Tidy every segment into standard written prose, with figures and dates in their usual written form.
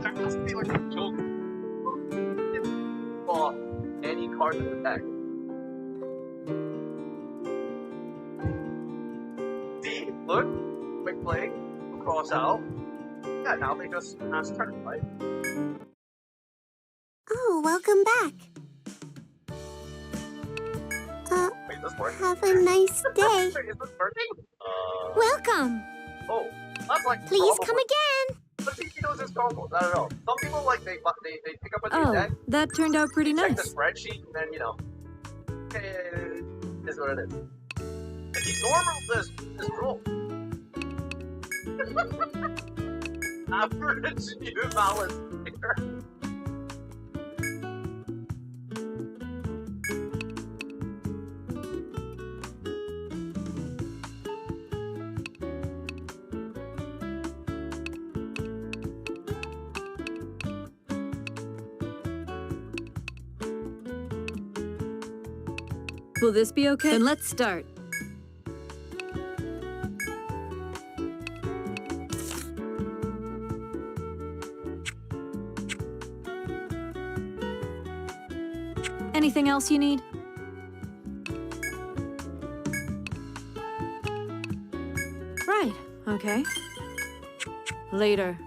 That must be like a joke. Bought any card in the deck. See? Look. Quick play. Cross out. Yeah, now they just pass turn, right? Oh, welcome back. Wait, this works? Have a nice day. Is this working? Welcome. Oh, that's like. Please come again. But he knows his combos. I don't know. Some people like they pick up a new deck. That turned out pretty Check nice. the spreadsheet and then it is what it is. If you normal this roll. Average new balance here. Will this be okay? Then let's start. Anything else you need? Right, okay. Later.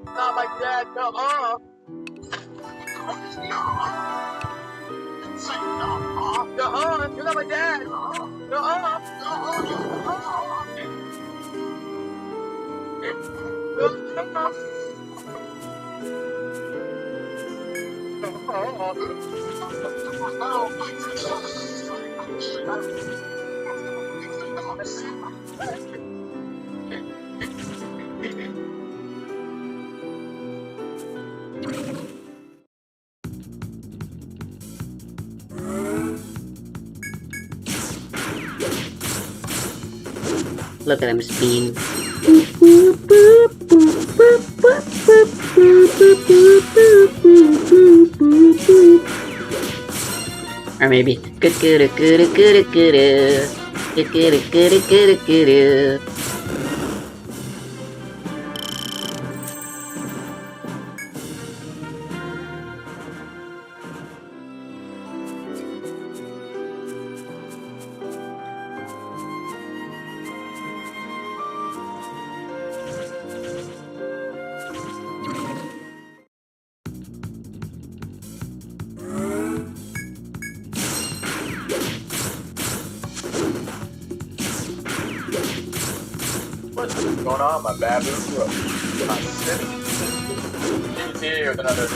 Not like that, you're not my dad. Look at him spin. Or maybe What's going on, my baboon? Look, my city. Here with another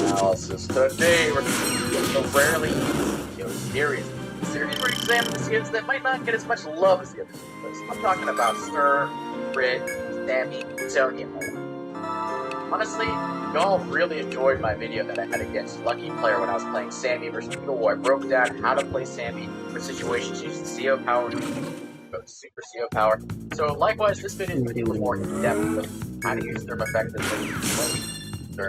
analysis. Today we're a rarely series. A series where we examine the series that might not get as much love as the others. I'm talking about Stir, Brit, Sammy, Tony, and more. Honestly, y'all really enjoyed my video that I had against Lucky Player when I was playing Sammy versus Eagle, where I broke down how to play Sammy for situations using CO power, super CO power. So likewise, this video is going to be a little more in-depth with how to use them effectively,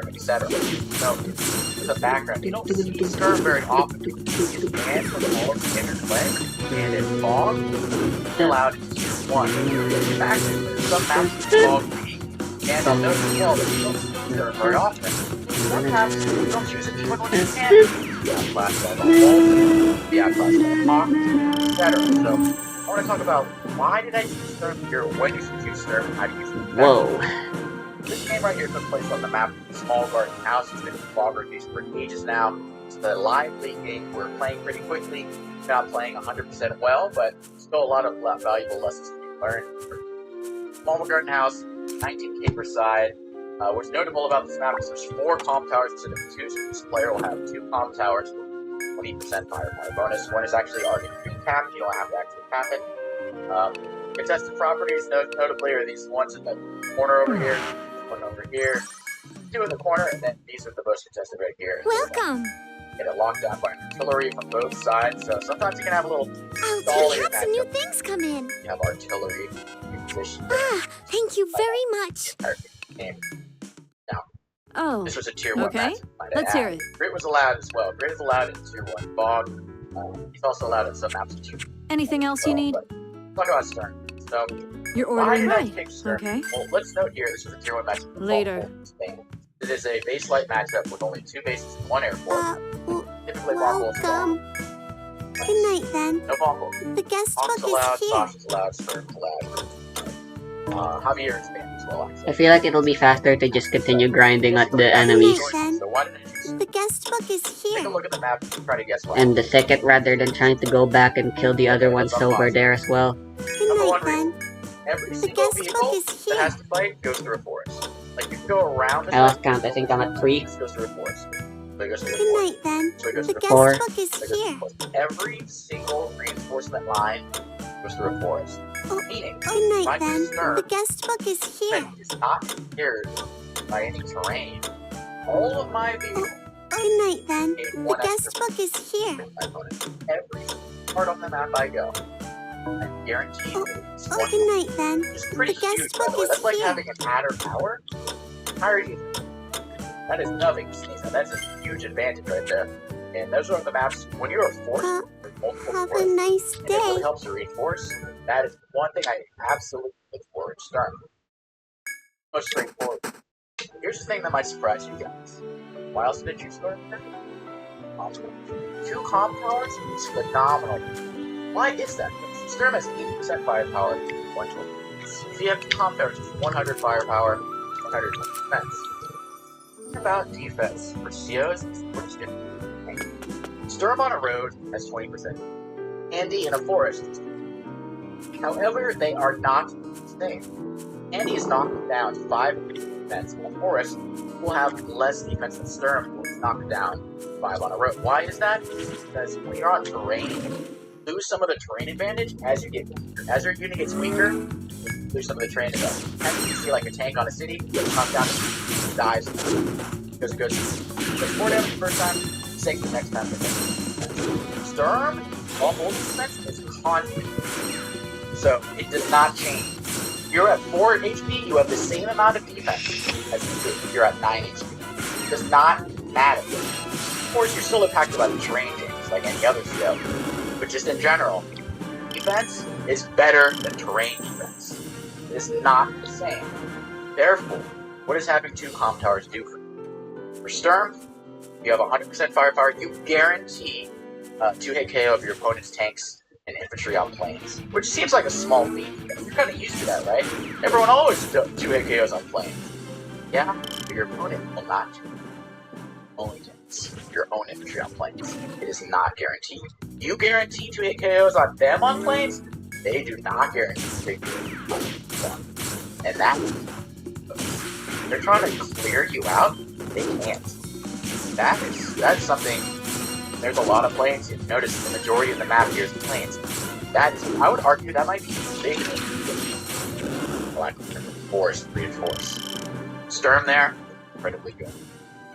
etc. So, as a background, you don't see Stir very often. It's banned from all of the standard play, and it's Fog allowed in Tier 1. In fact, some maps with Fog weak, and notice as well that you don't see Stir very often. Some maps you don't use it even when you can. You have flashlight on walls, you have flashlight on box, etc. So, I want to talk about why did I use Stir here, when you should use Stir, and how to use it. Whoa. This game right here took place on the map of the small garden house. It's been in Frogger use for ages now. It's the lively game. We're playing pretty quickly. Not playing 100% well, but still a lot of valuable lessons to be learned. Small garden house, 19k per side. What's notable about this map is there's 4 comp towers instead of 2, so this player will have 2 comp towers with 20% firepower bonus. One is actually already pre-capped. You don't have to actually cap it. Contested properties, notably, are these ones in the corner over here. One over here, 2 in the corner, and then these are the most contested right here. Welcome. Get it locked down by artillery from both sides, so sometimes you can have a little I'll stall have some new things come in. You have artillery in position. Thank you very much. Game. Oh, This was a tier 1 okay. match. Let's hear it. Grit was allowed as well. Grit is allowed in tier 1 Fog. He's also allowed in some maps in tier 2. Anything else you need? Talk about Stern. So, You're why ordering did I right. pick Stern? Okay. Well, let's note here, this is a tier 1 match. Later. It is a base light matchup with only 2 bases and 1 airport. Typically, Welcome. Good night, then. no Bongo. The guest Hawk's book allowed, is here. Sasha's allowed, Stern's allowed. Javier is banned as well, actually. I feel like it'll be faster to just continue grinding at the enemies. So why didn't I choose? The guest book is Take a here. look at the map and try to guess why. And the second rather than trying to go back and kill the other ones over there as well. Good Number night, 1 then. reason. Every The single guest vehicle book is that here. has to fight goes through a forest. Like, you can go around the I lost count. I think I'm at 3. This goes through a forest. So it goes through a Good forest. night, then. So it goes The through a guest forest. book is So it goes through a here. forest. Every single reinforcement line goes through a forest. Oh, Meaning, Good my night, then. concern The guest book is here. is not scared by any terrain. All of my vehicles Good night, then. need The one guest extra book is here. my opponent. Every part of the map I go, I guarantee it's one. Good night, then. It's pretty The guest huge, by the book way. is That's like here. having an adder power. How are you? That is nothing to sneeze at. That's a huge advantage right there. And those are the maps. When you're forced, with multiple Have a forests, nice and it really day. helps to reinforce. That is one thing I absolutely look forward to Stern. Much straightforward. Here's the thing that might surprise you guys. Why else did you Stern? 2 comp towers is phenomenal. Why is that? Sturm has 80% firepower, 120. If you have 2 comp towers, it's 100 firepower, 100 defense. Think about defense for COs is much different. Sturm on a road has 20%. Andy in a forest. However, they are not the same. Andy is knocking down 5 defense, while Forest will have less defense than Sturm, who is knocked down 5 on a road. Why is that? Because when you're on terrain, you lose some of the terrain advantage as you get weaker. As your unit gets weaker, you lose some of the terrain advantage. And you see like a tank on a city, gets knocked down, dies. Because it goes 4 damage the first time, 6 the next time. Sturm, while holding defense, is constant. So it does not change. If you're at 4 HP, you have the same amount of defense as you do if you're at 9 HP. It does not matter. Of course, you're still impacted by the terrain changes like any other skill. But just in general, defense is better than terrain defense. It is not the same. Therefore, what does having 2 comp towers do for you? For Sturm, you have 100% firepower. You guarantee 2-hit KO of your opponent's tanks and infantry on planes, which seems like a small feat. You're kind of used to that, right? Everyone always does 2-hit KOs on planes. Yeah, but your opponent will not do only tanks. Your own infantry on planes. It is not guaranteed. You guarantee 2-hit KOs on them on planes? they do not guarantee to and that they're trying to clear you out, they can't. That's something. There's a lot of planes. You notice the majority of the map here is planes. That is, I would argue that might be big. Black force, reinforce. Sturm there, incredibly good.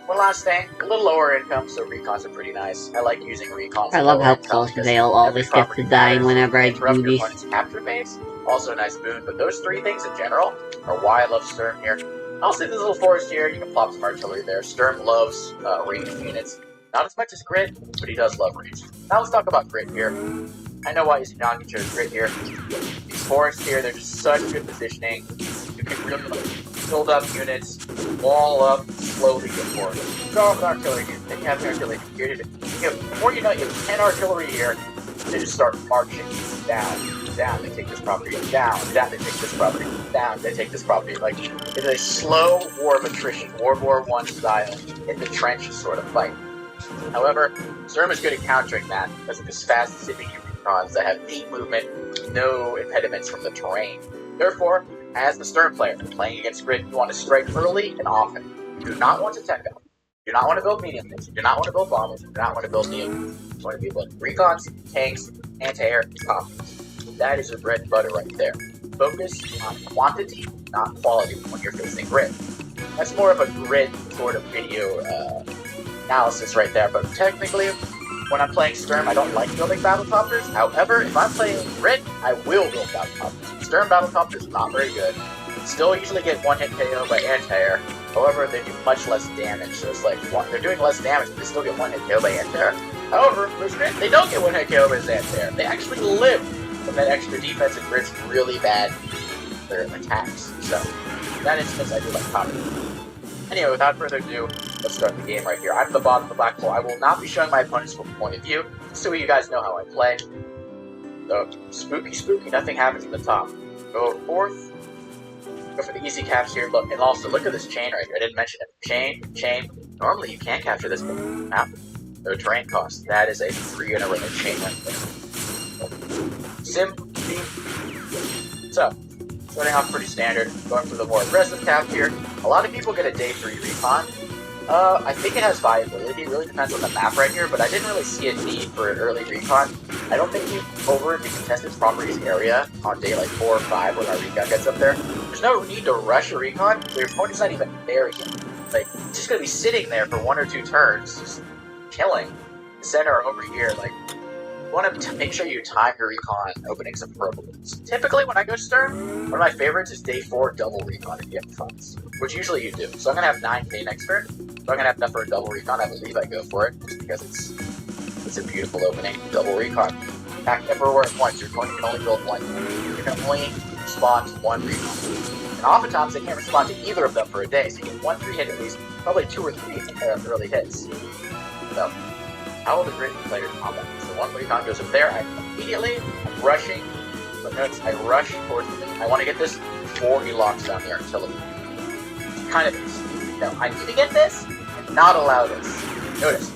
One last thing, a little lower income, so recons are pretty nice. I like using recons. I love how close Vale always gets to dying whenever I do these. Capture phase, also a nice boon, but those three things in general are why I love Sturm here. Also, this little forest here, you can plop some artillery there. Sturm loves ranged units. Not as much as Grit, but he does love range. Now let's talk about Grit here. I know why Izanagi chose Grit here. These forests here, they're just such good positioning. You can really build up units, wall up, slowly get forward. Draw with artillery here. Then you have the artillery here. Before you know it, you have 10 artillery here. They just start marching down, they take this property, down, they take this property, down, they take this property. Like, it's a slow war of attrition, World War I style, in the trenches sort of fight. However, Sturm is good at countering that because of his fast zipping recons that have deep movement, no impediments from the terrain. Therefore, as the Sturm player, playing against Grit, you want to strike early and often. You do not want to tech out. You do not want to build medium things. You do not want to build bombers. You do not want to build neo. You want to be building recons, tanks, anti-air, coffers. That is your bread and butter right there. Focus on quantity, not quality when you're facing Grit. That's more of a Grit sort of video analysis right there, but technically, when I'm playing Sturm, I don't like building battlecopters. However, if I'm playing Grit, I will build battlecopters. Sturm battlecopters are not very good. Still usually get one-hit KO by anti-air. However, they do much less damage, so it's like, they're doing less damage, but they still get one-hit KO by anti-air. However, with Grit, they don't get one-hit KO by anti-air. They actually live from that extra defense, and Grit's really bad their attacks. So, in that instance, I do like copy. Anyway, without further ado, let's start the game right here. I'm at the bottom of the black hole. I will not be showing my opponent's point of view, so you guys know how I play. So, spooky, nothing happens at the top. Go forth. Go for the easy caps here. Look, and also, look at this chain right here. I didn't mention it. Chain. Normally, you can't capture this map. No terrain cost. That is a 3 in a row chain right there. So, starting off pretty standard, going for the more aggressive cap here. A lot of people get a day 3 recon. I think it has viability, it really depends on the map right here, but I didn't really see a need for an early recon. I don't think you over the contested properties area on day like 4 or 5 when our recon gets up there. There's no need to rush a recon, your opponent's not even there yet. Like, it's just gonna be sitting there for 1 or 2 turns, just killing. Center over here, like, you want to make sure you time your recon openings appropriately. Typically, when I go Sturm, one of my favorites is day 4 double recon if you have funds, which usually you do. So I'm gonna have 9k next turn. So I'm gonna have enough for a double recon. I believe I go for it just because it's a beautiful opening. Double recon. Attack everywhere at once. Your opponent can only build 1. You can only respond to 1 recon. And oftentimes they can't respond to either of them for a day, so you get 1 free hit at least, probably 2 or 3 early hits. So, how will the Grit play your combat? So 1 recon goes up there, I'm rushing, but notice I rush towards the I want to get this before he locks down the artillery. Kind of this. No, I need to get this, and not allow this. Notice,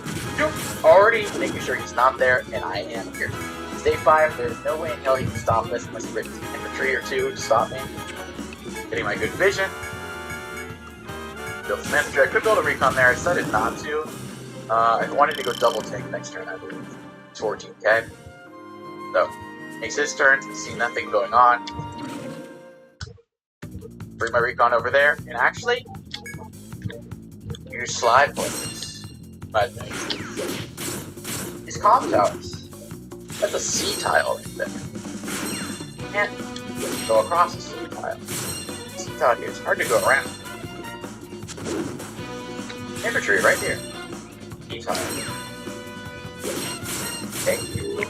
already making sure he's not there, and I am here. It's day 5, there's no way in hell he can stop this unless he brings infantry or 2 to stop me. Getting my good vision. Build some infantry. I could build a recon there, I decided not to. I wanted to go double tank next turn, I believe. 14k. So, makes his turn, see nothing going on. Bring my recon over there, and actually, use slide plates. But these comm towers. That's a C tile right there. Can't go across the C tile. C tile here, it's hard to go around. Infantry right here. C tile. Thank you.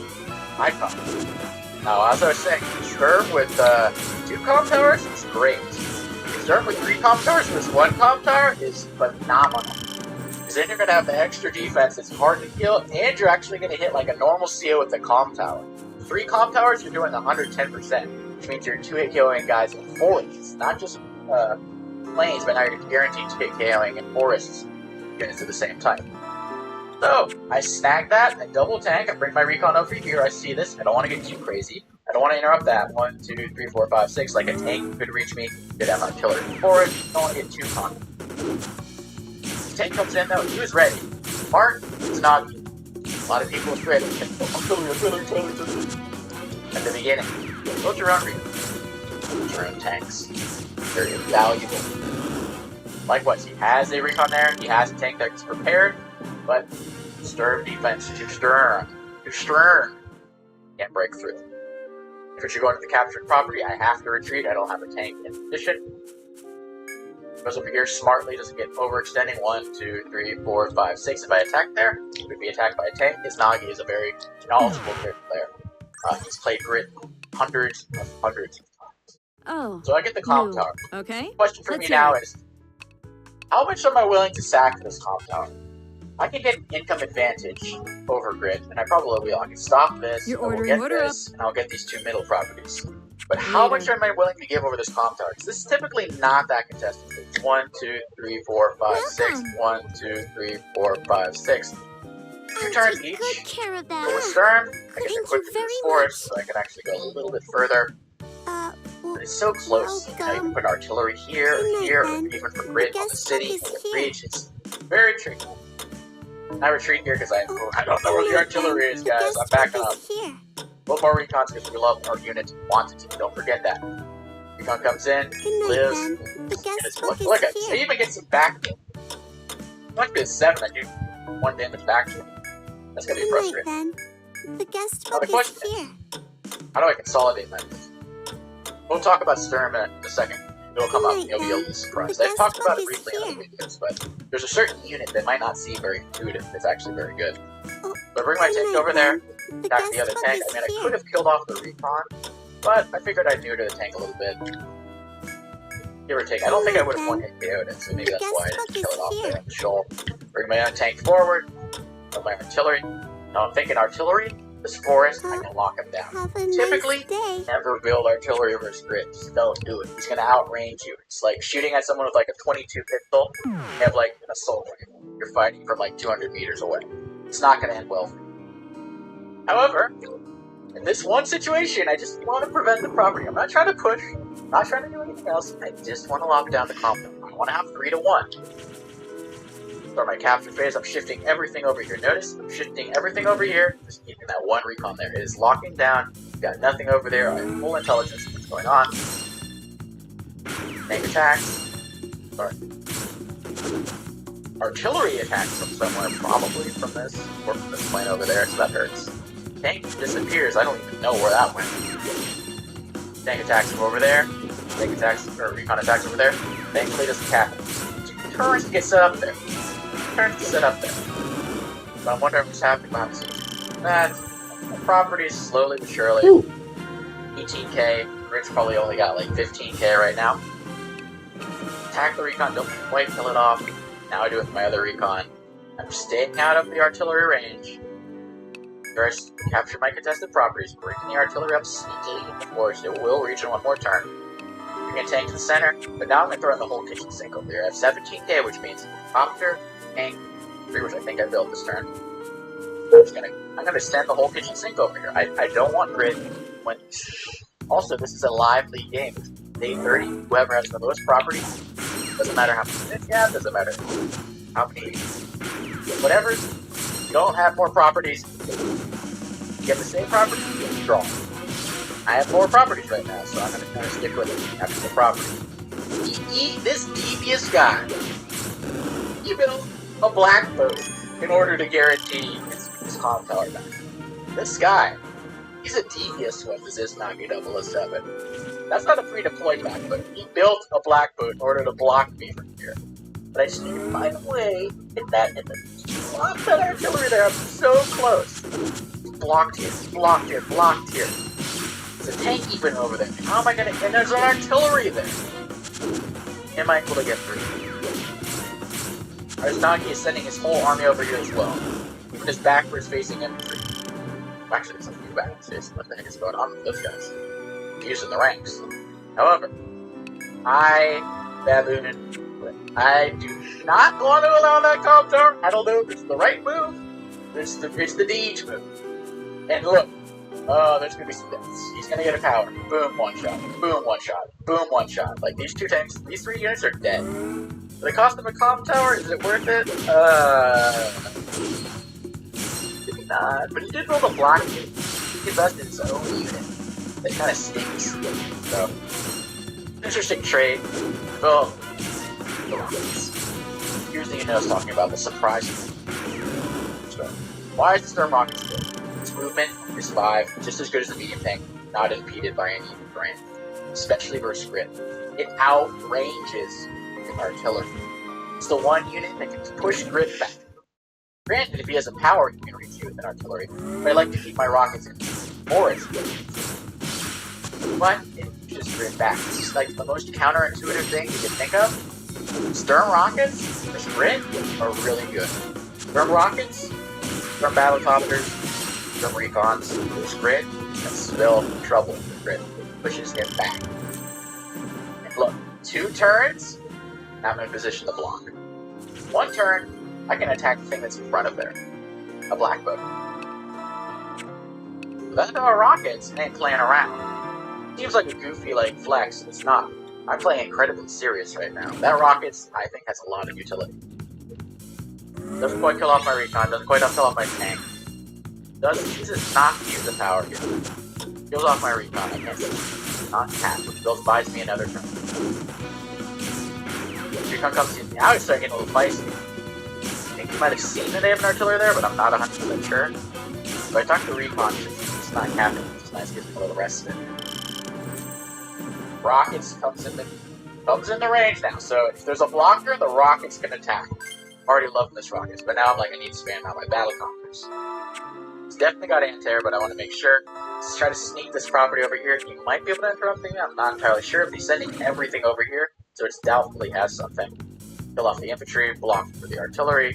My comm. Now, as I was saying, Sturm with 2 comm towers is great. Sturm with 3 comm towers and this 1 comm tower is phenomenal. Because then you're going to have the extra defense, it's hard to kill, and you're actually going to hit like a normal CO with the comm tower. 3 comm towers, you're doing 110%, which means you're 2-hit KOing guys in forests, not just planes, but now you're guaranteed 2-hit KOing in forests units of the same type. So, I snag that, I double tank, I bring my recon over here, I see this, I don't want to get too crazy. I don't want to interrupt that. 1, 2, 3, 4, 5, 6. Like a tank could reach me. Could have artillery for it. Don't want to get too confident. The tank comes in though. He was ready. Mark is not. A lot of people was ready. Artillery. At the beginning, build your own recon. Build your own tanks. They're invaluable. Likewise, he has a recon there. He has a tank that's prepared, but Sturm defense too stern. Can't break through. If you're going to the captured property, I have to retreat. I don't have a tank in position. Goes over here smartly, doesn't get overextending. 1, 2, 3, 4, 5, 6. If I attack there, he would be attacked by a tank. Izanagi is a very knowledgeable player. He's played Grit hundreds of times. Oh. So I get the comp tower. Okay. The question for Let's me hear now it. is, how much am I willing to sack this comp tower? I can get income advantage over Grit, and I probably will. I can stop this, You're I will ordering get order this, and I'll get these 2 middle properties. But how much am I willing to give over this comp tower? Because this is typically not that contested. It's 1, 2, 3, 4, 5, 6. 1, 2, 3, 4, 5, 6. 2 turns each. Good care of Go with that. Sturm. I get Thank to you quick through very this forest, so I can actually go a little bit further. But it's so close. You know, you can put artillery here, or Good night, here, or then. even for Grit on the guest city, book is on the here. breach. It's very tricky. I retreat here because I don't know where the artillery is, guys. I'm backing up. Here. Both more recons because we love our units quantity. Don't forget that. Recon comes in, Good night, lives. then. The guest Units book look at is I here. even get some back. Like this 7, I do 1 damage back to him. That's gonna be Good night, frustrating. then. The guest Now the book question is here. How do I consolidate my moves? We'll talk about Sturm in a second. It'll come up, you'll be a little surprised. I've talked about it briefly in other videos, but there's a certain unit that might not seem very intuitive that's actually very good. Oh, So I bring my good tank night, over there, then. The attack guest the other book tank. is I mean, I here. could have killed off the recon, but I figured I'd neuter the tank a little bit. Give or take. I don't think I would have one hit KO'd it, so maybe that's why I didn't kill it off there on the shoal. Bring my own tank forward, build my artillery. Now I'm thinking artillery, this forest, I can lock him down. Have a nice Typically, day. never build artillery versus Grit. Just don't do it. He's gonna outrange you. It's like shooting at someone with like a 22 pistol. You have like an assault rifle. You're fighting from like 200 meters away. It's not gonna end well for you. However, in this one situation, I just want to prevent the property. I'm not trying to push. I'm not trying to do anything else. I just want to lock down the compound. I want to have 3 to 1. Start my capture phase. I'm shifting everything over here. Notice I'm shifting everything over here. Just keeping that 1 recon there. It is locking down. Got nothing over there. I have full intelligence of what's going on. Tank attacks. Sorry. Artillery attacks from somewhere, probably from this, or from this plane over there, so that hurts. Tank disappears. I don't even know where that went. Tank attacks from over there. Tank attacks, or recon attacks over there. Thankfully, doesn't cap it. Turns to get set up there. Turns to set up there. So I'm wondering what's happening behind the scenes. That property slowly but surely. 18k. Grit's probably only got like 15k right now. Attack the recon, don't quite kill it off. Now I do it with my other recon. I'm staying out of the artillery range. First, capture my contested properties, breaking the artillery up sneakily in the forest. It will reach in 1 more turn. You're gonna tank to the center, but now I'm gonna throw in the whole kitchen sink over here. I have 17k, which means copter, tank, 3, which I think I built this turn. I'm gonna send the whole kitchen sink over here. I don't want Grit when. Also, this is a live league game. Day 30, whoever has the most property, doesn't matter how many minutes you have, doesn't matter how many, whatever, you don't have more properties, you get the same property, you draw. I have more properties right now, so I'm going to kind of stick with it. After the property. This devious guy, he built a black boat in order to guarantee his comp tower back. This guy, he's a devious one, this is Nagi 007. That's not a pre-deployed black boat. He built a black boat in order to block me from here. But I just need to find a way to get that in the block that artillery there. I'm so close. Blocked here, blocked here, blocked here. There's a tank even over there. How am I gonna? And there's an artillery there. Am I able to get through? Aristonaki is sending his whole army over here as well. Even his backwards facing infantry. Actually, there's a few backwards facing. What the heck is going on with those guys? Using the ranks. However, Baboon, I do not want to allow that comp tower. I don't know if it's the right move. It's the Deej move. And look, Oh, there's gonna be some deaths. He's gonna get a power. Boom, one shot. Boom, one shot. Boom, one shot. Like, these 2 tanks, these 3 units are dead. For the cost of a comm tower, is it worth it? Maybe not. But he did roll the block. He invested in his own unit. That kind of stinks. So, interesting trade. Well, here's the unit I was talking about, the surprise. So, why is the Storm Rocket good? Its movement is 5, just as good as the medium tank, not impeded by any terrain, especially versus grid. It outranges the artillery. It's the one unit that can push grid back. Granted, if he has a power, he can reach you with an artillery, but I like to keep my rockets in forest. But it pushes grid back. This is like the most counterintuitive thing you can think of. Stern rockets versus grid are really good. Stern rockets, Stern battlecopters, Stern recons versus grid, that's still trouble with grid. It pushes him back. And look, 2 turns, I'm in position to block. 1 turn, I can attack the thing that's in front of there. A black boat. That our rockets ain't playing around. Seems like a goofy flex, it's not. I'm playing incredibly serious right now. That rockets, I think, has a lot of utility. Doesn't quite kill off my recon, doesn't quite kill off my tank. Does not use the power here. Kills off my recon, I can't see. Not tap, which buys me another turn. Recon comes in, now he's starting getting a little feisty. I think you might have seen that they have an artillery there, but I'm not 100% sure. So I talked to Recon, it's not happening, it's nice, gives me a little respite. Rockets comes in the range now, so if there's a blocker, the rockets can attack. Already loving this rockets, but now I'm like, I need to spam out my battlecopters. It's definitely got anti-air, but I want to make sure. Let's try to sneak this property over here. He might be able to interrupt me, I'm not entirely sure. If he's sending everything over here, so it's doubtfully has something. Kill off the infantry, block for the artillery.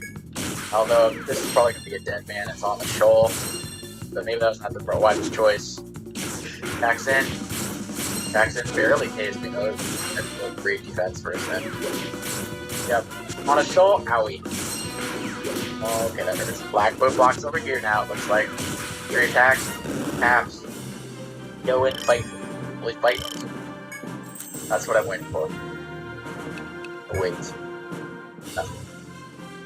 Although, this is probably going to be a dead man, it's on the shoal. But maybe that was not the wise choice. Attacks in. Barely Ks me. Oh, that's a great defense for a second. Yep. On a shoal, owie. Oh, okay, that hurts. Black boat blocks over here now, it looks like. 3 attacks, taps. Go in, fight. Really fight. That's what I'm waiting for. Oh, wait. Nothing.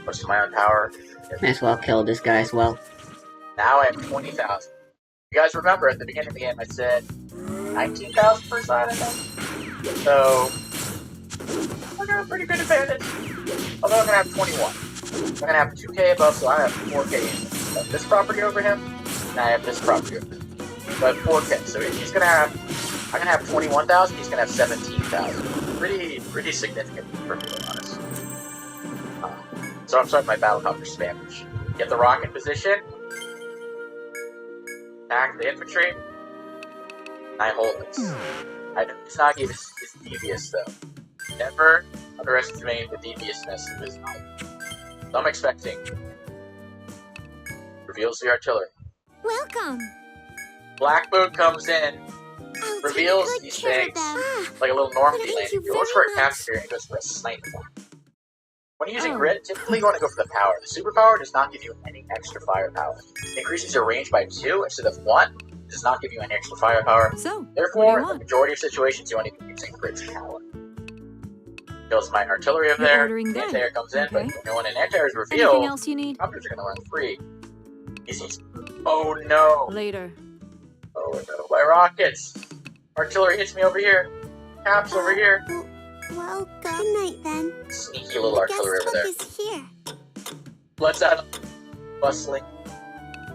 Push my own power. Might as well kill this guy as well. Now I have 20,000. You guys remember at the beginning of the game I said 19,000 per side, I think? So, I got a pretty good advantage. Although I'm going to have 21. I'm going to have 2k above, so I have 4k. I have this property over him, and I have this property over him. So I have 4k. So he's going to have, I'm going to have 21,000, he's going to have 17,000. Pretty significant, for me, to be honest. So I'm starting my battlecopter spamage. Get the rocket position. Attack the infantry. I hold this. It's not it's devious though. Never underestimate the deviousness of this knife. So I'm expecting. Reveals the artillery. Welcome. Black boat comes in. I'll Reveals take good these care things. of them. Like a little Normandy Thank land. you He goes for very a much. capture and he goes for a sniper. When using Oh. grid, typically you want to go for the power. The superpower does not give you any extra firepower. It increases your range by 2 instead of 1. It does not give you any extra firepower. So, Therefore, what do you in the want? majority of situations, you want to be using grid's power. Kills my artillery over You're there. ordering then. Anti-air comes in, Okay. but when an anti-air is Anything revealed, else you need? copters are going to run free. Oh no! Later. Oh no, my rockets! Artillery hits me over here. Caps over here. Welcome. Good night then. Sneaky little The artillery over guest there. book is here. Let's add bustling.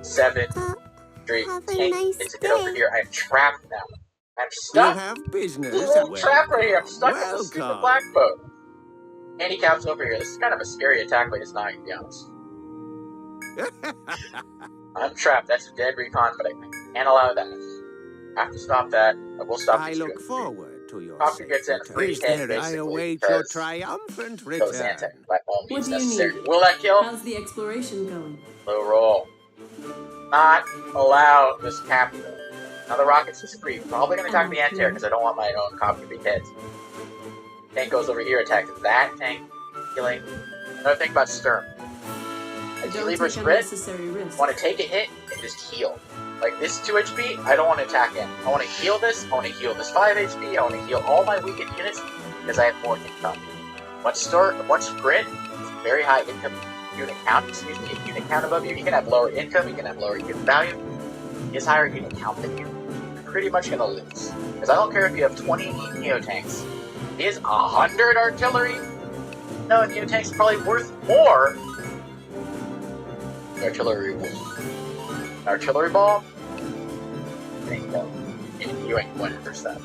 7, 3, have a tank nice needs to get over day. here. I'm trapped now. I'm You stuck. have business. There's a little Well, trap right here. I'm stuck with the stupid welcome. black boat. Handicaps over here. This is kind of a scary attack, but it's not, to be honest. I'm trapped. That's a dead recon, but I can't allow that. I have to stop that. I will stop I this look trip. forward to your Copter gets in a safe free return. hit, Is there I basically, await your because triumphant kills anti return. by all What means do you necessary. need? Will that kill? How's the exploration going? Low roll. Not allow this capture. Now the rockets is free. Probably gonna attack the anti-air because I don't want my own copter to be hit. Tank goes over here, attacks that tank, killing. Another thing about Sturm. Don't Ideally take versus grid, unnecessary risks. want to take a hit and just heal. Like this 2 HP, I don't want to attack in. I want to heal this. I want to heal this 5 HP. I want to heal all my weakened units because I have more income. Once grid is very high income unit count, excuse me, unit count above you, you can have lower income, you can have lower unit value. His higher unit count than you, you're pretty much gonna lose. Because I don't care if you have 20 Neo tanks. Is 100 artillery? No, Neo tanks are probably worth more. Artillery ball? There you go. You ain't winning for stuff.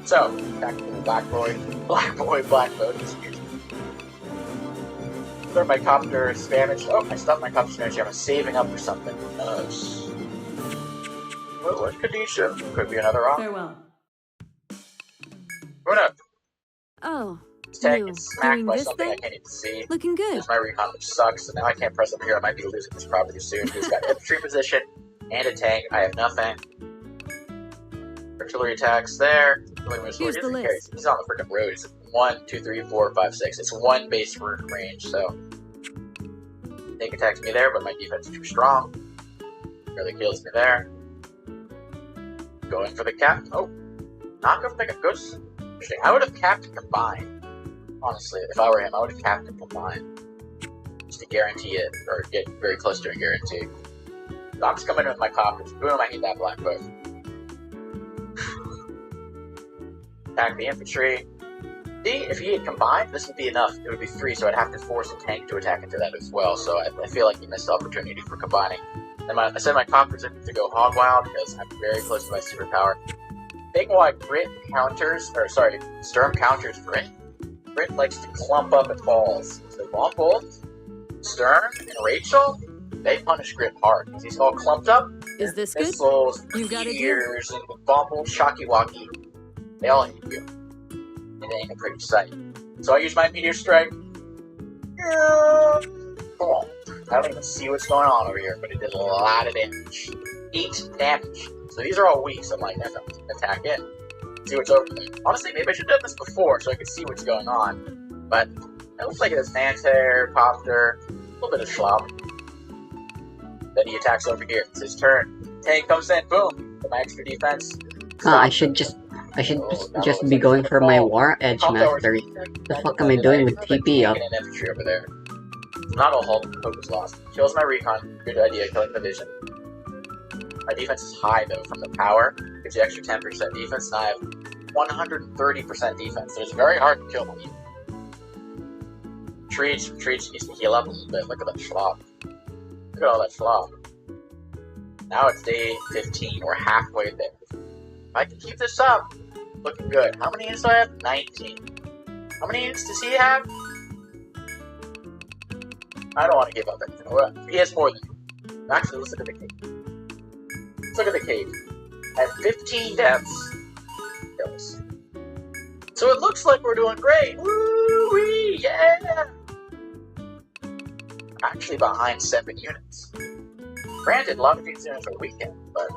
So, back to the black boy, excuse me. Throw my copter damage. Oh, I stopped my copter damage. I'm saving up for something. What Kadisha? Could be another rock. Farewell. Going up. Oh, This tank you gets smacked doing by this something I thing? can't even see. Looking good. There's my recon, which sucks, so now I can't press up here. I might be losing this property soon. He's got infantry position and a tank. I have nothing. Artillery attacks there. Here's the list. He's on the freaking road. It's 1, 2, 3, 4, 5, 6. It's one base range, so tank attacks me there, but my defense is too strong. Really kills me there. Going for the cap. Oh, not going for the ghost. Interesting. I would have capped combined. Honestly, if I were him, I would have capped it combined. Just to guarantee it, or get very close to a guarantee. Doc's coming in with my coppers. Boom, I hit that black boat. Attack the infantry. See, if he had combined, this would be enough. It would be 3, so I'd have to force a tank to attack into that as well. So I feel like he missed the opportunity for combining. And I sent my coppers in to go hog wild because I'm very close to my superpower. Thing why Grit counters, Sturm counters Grit. Grit likes to clump up at balls. So Bombbolt, Sturm, and Rachel, they punish Grit hard because he's all clumped up. Is this good? Missiles, You got it, ears, and Bombbolt, Shocky Walkie. They all hit you. And it ain't a pretty sight. So I use my Meteor Strike. Oh, I don't even see what's going on over here, but it did a lot of damage. 8 damage. So these are all weak, so I'm like, I'm gonna attack in. See what's over there. Honestly, maybe I should have done this before so I could see what's going on. But it looks like it has Nanterre, Copter, a little bit of Schlop. Then he attacks over here. It's his turn. Tank comes in, boom. Get my extra defense. I should just be going for my War Edge Mastery. The fuck am I doing with TP up? An infantry over there. Not all hope is lost. Kills my recon. Good idea, killing the vision. My defense is high though from the power. Gives you extra 10% defense, and I have 130% defense. So it's very hard to kill me. Treach needs to heal up a little bit. Look at that schlop. Look at all that schlop. Now it's day 15. We're halfway there. If I can keep this up, looking good. How many units do I have? 19. How many units does he have? I don't want to give up anything. He has more than me. Actually, let's look at the cave. Let's look at the cave. I have 15 deaths. Kills. So it looks like we're doing great. Woo-wee, yeah! I'm actually behind 7 units. Granted, a lot of these units are weakened, but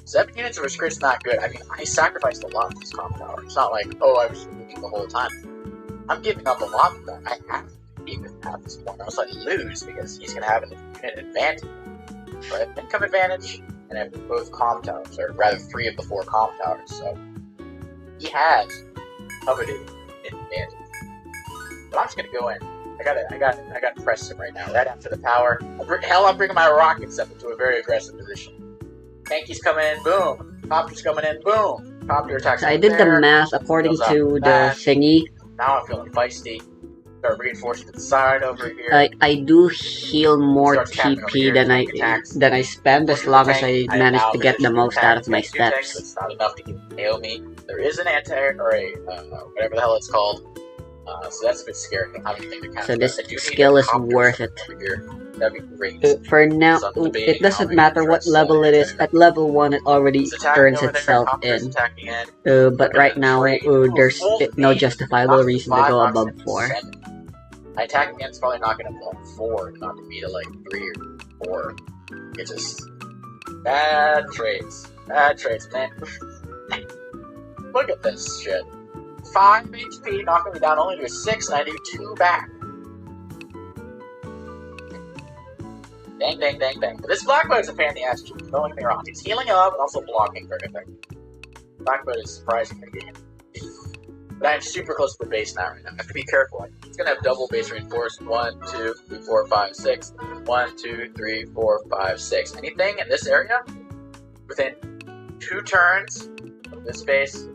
7 units of Rescrit's not good. I mean, I sacrificed a lot of this comp tower. It's not like, oh, I was losing the whole time. I'm giving up a lot of that. I have to even at this point. I was like, lose because he's going to have an unit advantage. So I have income advantage, and I have both comp towers, or rather 3 of the 4 comp towers. So he has coveted an advantage. But I'm just going to go in. I gotta press him right now. Right after the power. I'm bringing my rockets up into a very aggressive position. Tanky's coming in, boom. Copter's coming in, boom. Copter attacks. So I did the math according to the thingy. Now I'm feeling feisty. Start reinforcing to the side over here. I do heal more TP than I spend as long as I manage to get the most out of my steps. It's not enough to even nail me. There is an anti or a whatever the hell it's called. So that's a bit scary. I don't have anything to counter. So this skill is worth it. That'd be great. For now, it doesn't matter what level it is. At level 1, it already turns itself in. But right now, there's no justifiable reason to go above 4. My attack again is probably not going to blow 4, not to be to like 3 or 4. It's just bad trades. Bad trades, man. Look at this shit. 5 HP, knocking me down only to a 6, and I do 2 back. Bang, bang, bang, bang. But this Blackbird is a pain in the ass, don't get me wrong. It's healing up and also blocking very effectively. Blackbird is surprisingly good. But I'm super close to the base now right now. I have to be careful. It's gonna have double base reinforced. 1, 2, 3, 4, 5, 6. 1, 2, 3, 4, 5, 6. Anything in this area within 2 turns of this base,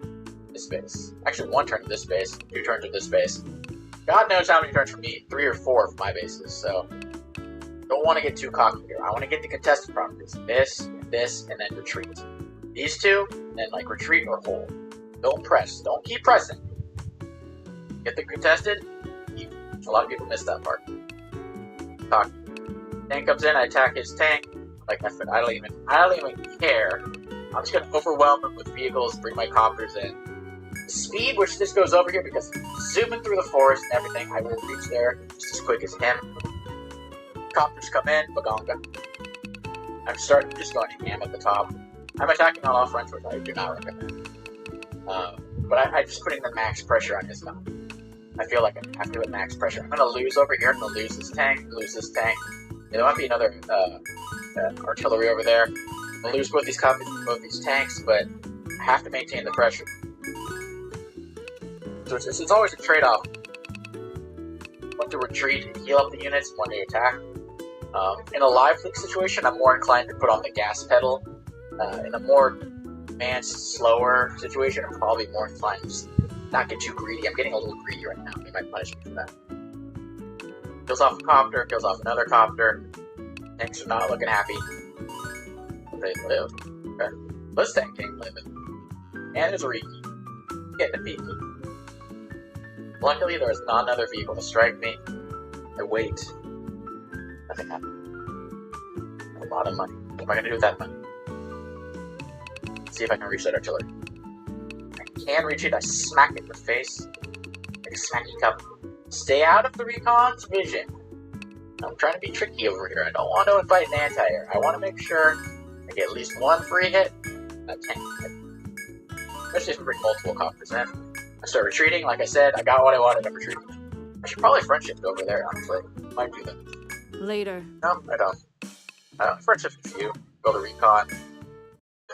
Actually, 1 turn of this base, 2 turns of this base. God knows how many turns for me. 3 or 4 for my bases. So don't want to get too cocky here. I want to get the contested properties. This, and then retreat. These 2, and then like retreat or hold. Don't press. Don't keep pressing. Get the contested. A lot of people miss that part. Talk. Tank comes in. I attack his tank. Like I said, I don't even care. I'm just gonna overwhelm him with vehicles. Bring my copters in. The speed which this goes over here, because zooming through the forest and everything, I will reach there just as quick as him. Copters come in. Baganga. I'm starting just going ham at the top. I'm attacking on all fronts, which I do not recommend. But I'm just putting the max pressure on his mount. I feel like I have to put max pressure. I'm gonna lose over here. I'm gonna lose this tank. There might be another artillery over there. I'm gonna lose both these copies, both these tanks, but I have to maintain the pressure. So it's always a trade-off. When to retreat and heal up the units, when to attack. In a live flick situation, I'm more inclined to put on the gas pedal. In a more advanced, slower situation, I'm probably more inclined to just not get too greedy. I'm getting a little greedy right now. They might punish me for that. Kills off a copter, kills off another copter. Tanks are not looking happy. They live. Okay. This tank ain't living. And there's a Riki. Getting a Piki. Luckily, there is not another vehicle to strike me. I wait. Nothing happens. A lot of money. What am I going to do with that money? Let's see if I can reach that artillery. I can reach it. I smack it in the face. Like a smacky cup. Stay out of the recon's vision. I'm trying to be tricky over here. I don't want to invite an anti-air. I want to make sure I get at least 1 free hit. That tank hit. Especially if we bring multiple copters in. I start retreating. Like I said, I got what I wanted. I'm retreating. I should probably friendship over there, honestly. Might do that. Later. No, I don't. I don't. Friendship with you. Go to recon.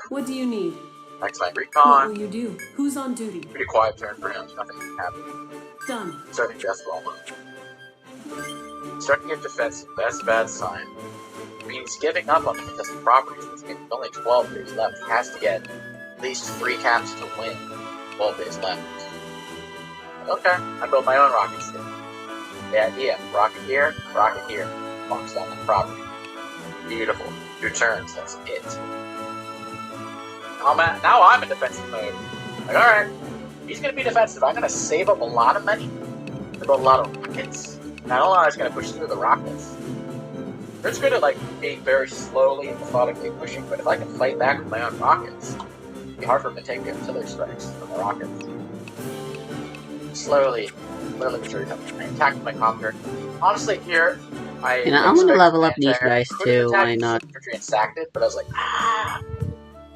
What do you need? Excellent What recon. will you do? Who's on duty? Pretty quiet turn for him. Nothing can happen. Done. Starting to just roll. Starting to get defensive. That's a bad sign. It means giving up on the contested properties. It's only 12 days left. He has to get at least 3 caps to win. 12 days left. Okay, I built my own rocket stick. The idea: rocket here, box down the property. Beautiful. 2 turns. That's it. Now I'm in defensive mode. Like, alright, he's gonna be defensive. I'm gonna save up a lot of money. Build a lot of rockets. Not only is gonna push through the rockets. It's good at like being very slowly and methodically pushing, but if I can fight back with my own rockets, it'd be hard for him to take the artillery strikes from the rockets. Slowly I attacked my copter. Honestly, here I. You know, I'm gonna level up these guys too. Why not? And sacked it, but I was like, I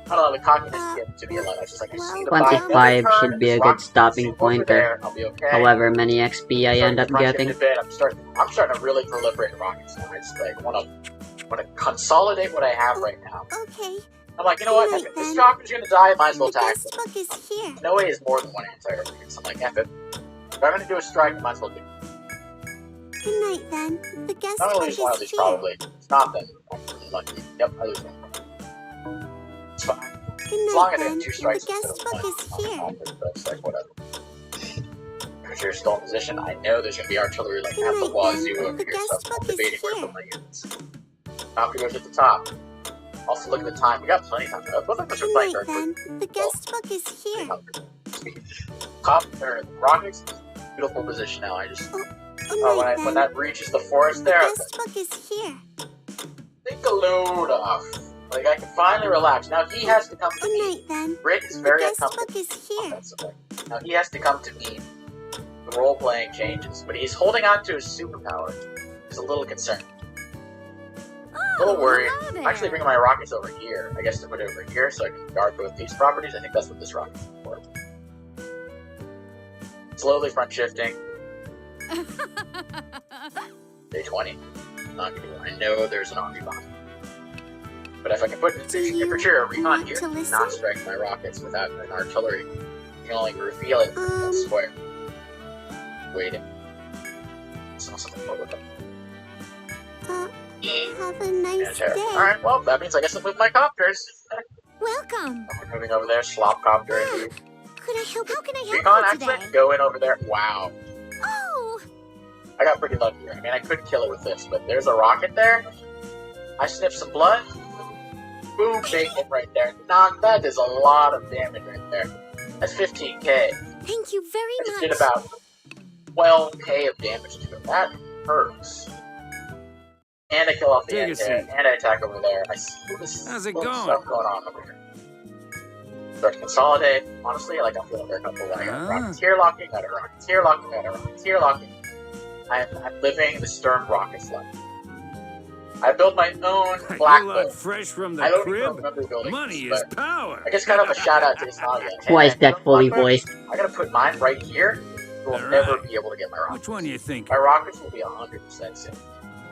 don't know. The cockiness get to me alone. I was just like, I see the 25 should be a good stopping point there. I'll be okay. However many XP I end up getting. I'm starting to really proliferate rockets now. I just like want to consolidate what I have right now. Okay. I'm like, you know what? If this copter's gonna die, I might as well The attack guest him. book is here. No way is more than 1 anti-air. So I'm like, F it. If I'm gonna do a strike, I might as well do it. Good night, then. The guest I'm gonna book lose one of is these here. probably. It's not then. I'm really lucky. Yep, I lose one. It's fine. Good As long night, as I then. get 2 strikes The instead guest of book 1, is I'm here. confident, but it's like, whatever. If you're still in position, I know there's gonna be artillery like Good at the night, wazoo then. over The here, guest so I'm book is debating where to here. put my units. Copter goes at the top. Also look at the time. We got plenty of time. Both of us are Good playing night, very then. The guest book is here. Copter, rockets, beautiful position now. I just Good night, when then. that reaches the forest The there, guest book is here. take a load off. Like I can finally relax. Now he has to come to Good me. night, then. Rick is The very guest uncomfortable book is here. offensively. Now he has to come to me. The role playing changes, but he's holding on to his superpower. He's a little concerned. A little worried. hello there. I'm actually bringing my rockets over here. I guess to put it over here so I can guard both these properties. I think that's what this rocket's for. Slowly front shifting. Day 20. not gonna do it. I know there's an army bomb. But if I can put Do you infantry or recon want here, to not listen? strike my rockets without an artillery. You can only reveal it in a square. Waiting. Saw something over there. Have a nice day. Alright, well, that means I guess I'll move my copters. Welcome. I'm moving over there, slop copter. Could I help? How can I help Recon you actually, today? go in over there. Wow. Oh, I got pretty lucky here. I mean, I could kill it with this, but there's a rocket there. I sniffed some blood. Boom, bacon right there. Knock, that is a lot of damage right there. That's 15k. thank you I very just much. did about 12k of damage to it. That hurts. And I kill off the Take a end there, seat. and I attack over there. I see this How's it little going? stuff going on over here. Start to consolidate. Honestly, like I'm feeling very comfortable. I got Ah. rockets here locking, got a rockets here locking, got a rockets here locking. I'm living the Sturm rockets life. I built my own You black lot bolt. fresh from I the don't even crib? remember building Money this, is but power. I guess kind of a shout out to Isnagia. Twice that fully voiced. I gotta put mine right here. You will All never right. be able to get my rockets. Which one you think? My rockets will be 100% safe.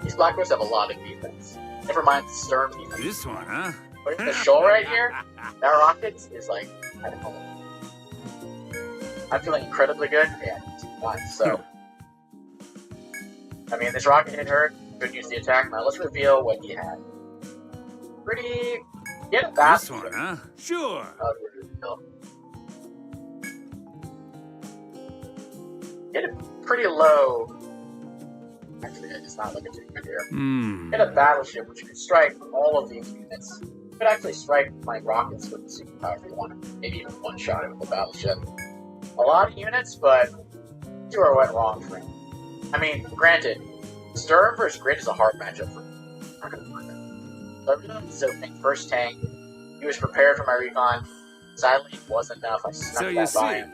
These Blackbirds have a lot of defense. Never mind the Sturm defense. This one, huh? But in the shoal right here, that rockets is like, I don't know. I'm feeling incredibly good. Yeah, it's fine. So, I mean, this rocket hit hurt. Good use the attack. Now let's reveal what he had. Pretty. Get a fast This one, huh? Sure. Get it pretty low. Actually, it's not looking too good here. Hmm. Get a battleship which can strike all of these units. You could actually strike my rockets with the superpower if you want to. Maybe even one shot it with a battleship. A lot of units, but sure went wrong for him. I mean, granted, Sturm versus Grid is a hard matchup for me. I'm not gonna find it. So I'm doing this opening first tank. He was prepared for my recon. Sadly, it wasn't enough. I snuck So you that by see. him.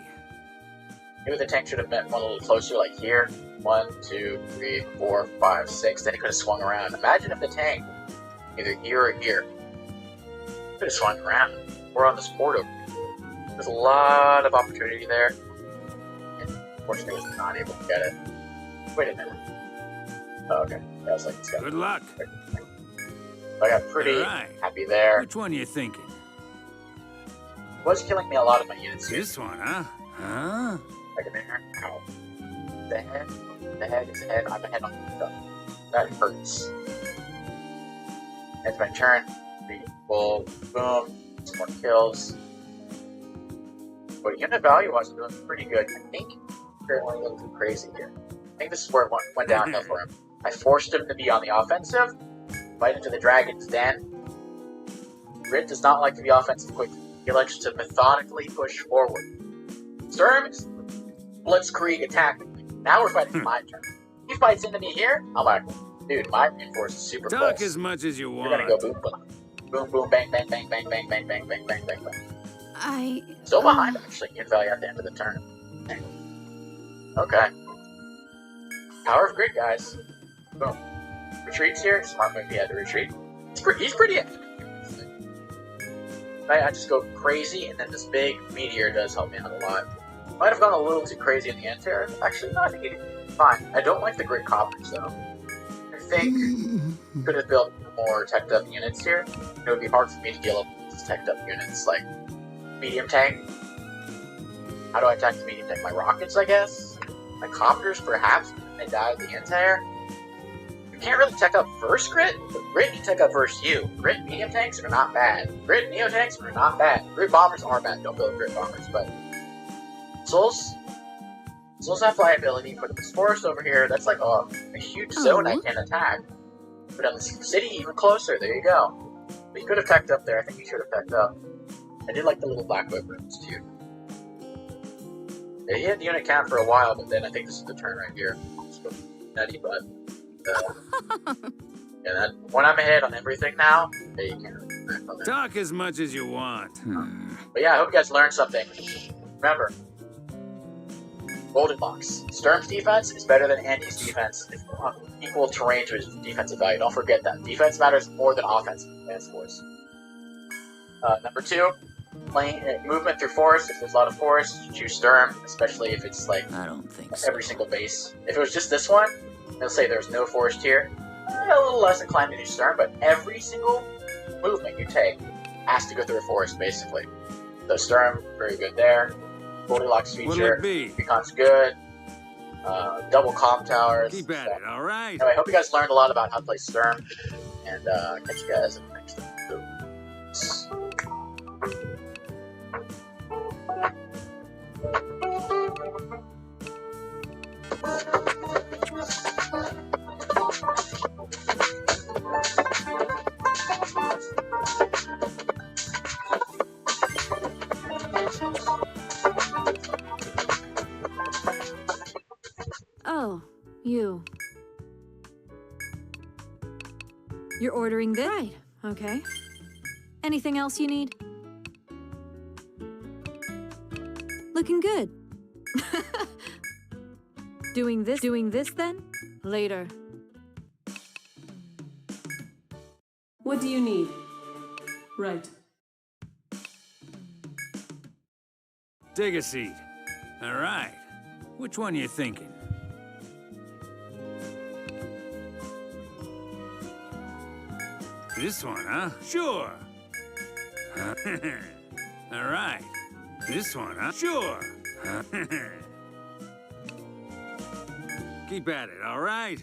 Maybe the tank should have met one a little closer, like here. 1, 2, 3, 4, 5, 6. Then he could have swung around. Imagine if the tank, either here or here, could have swung around. Or on this port over here. There's a lot of opportunity there. And unfortunately, I was not able to get it. Wait a minute. Oh, okay. That was like this guy. Good luck. I got pretty All right. happy there. Which one you thinking? Was killing me a lot of my units here. This one, huh? Huh? Like a there. Ow. The head. The head is the head. I'm ahead on the stuff. That hurts. It's my turn. Boom. Boom. Some more kills. But unit value was doing pretty good. I think they're going a little too crazy here. I think this is where it went downhill for him. I forced him to be on the offensive. Right into the Dragon's Den. Grid does not like to be offensive quickly. He likes to methodically push forward. Sturm is blitzkrieg attacking. Now we're fighting my turn. He fights into me here. I'm like, dude, my reinforce is super Talk close. as much as you You're want. gonna go boom boom. Boom boom bang bang bang bang bang bang bang bang bang bang bang. Still behind him actually, unit value at the end of the turn. Okay. Power of Grid, guys. Boom. Retreats here. Smart move, he had to retreat. He's pretty I just go crazy, and then this big meteor does help me out a lot. Might have gone a little too crazy in the end here. Actually, no, I think he did fine. I don't like the Grid Coppers, though. I think could have built more teched up units here. It would be hard for me to deal with these teched up units, like medium tank. How do I attack the medium tank? My rockets, I guess? My copters, perhaps? They die at the anti-air? You can't really tech up first Grid, but Grid can tech up first you. Grid medium tanks are not bad. Grid neo tanks are not bad. Grid bombers are bad. Don't build Grid bombers, but Souls have flyability. Put this forest over here. That's like a huge zone I can attack. Put on the city even closer. There you go. But you could have teched up there. I think you should have teched up. I did like the little black whip rooms too. Yeah, he had the unit count for a while, but then I think this is the turn right here. Just go nutty, but yeah, that when I'm ahead on everything now, yeah, you can't really do that. Talk as much as you want. But yeah, I hope you guys learned something. Remember, Goldilocks. Sturm's defense is better than Andy's defense. It's equal terrain to his defensive value. Don't forget that. Defense matters more than offense in advanced wars. Number 2, movement through forest. If there's a lot of forest, choose Sturm, especially if it's like I don't think so. every single base. If it was just this one, let's say there's no forest here, a little less inclined to do Sturm, but every single movement you take has to go through a forest, basically. So Sturm, very good there. Goldilocks What'll feature, it be? Recon's good. Double comm towers. Keep at it, all right? Anyway, I hope you guys learned a lot about how to play Sturm, and catch you guys in the next episode. Oh, you. You're ordering this? Right, okay. Anything else you need? Looking good. Doing this then? Later. What do you need? Right. Take a seat. All right. Which one you thinking? This one, huh? Sure. All right. This one, huh? Sure. Keep at it, all right?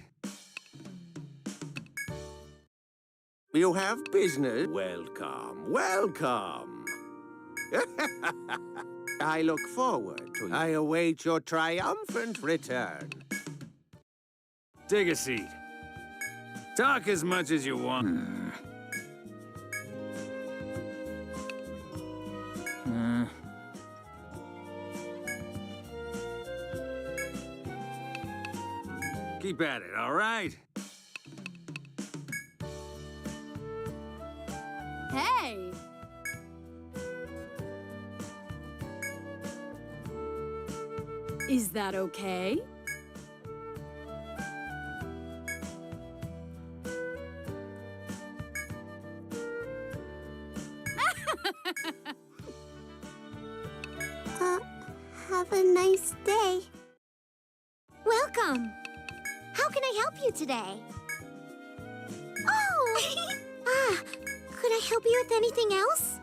You have business? Welcome, welcome. I look forward to it. I await your triumphant return. Take a seat. Talk as much as you want. Keep at it, all right? Hey! Is that okay? Have a nice day. Welcome. How can I help you today? Oh! Could I help you with anything else?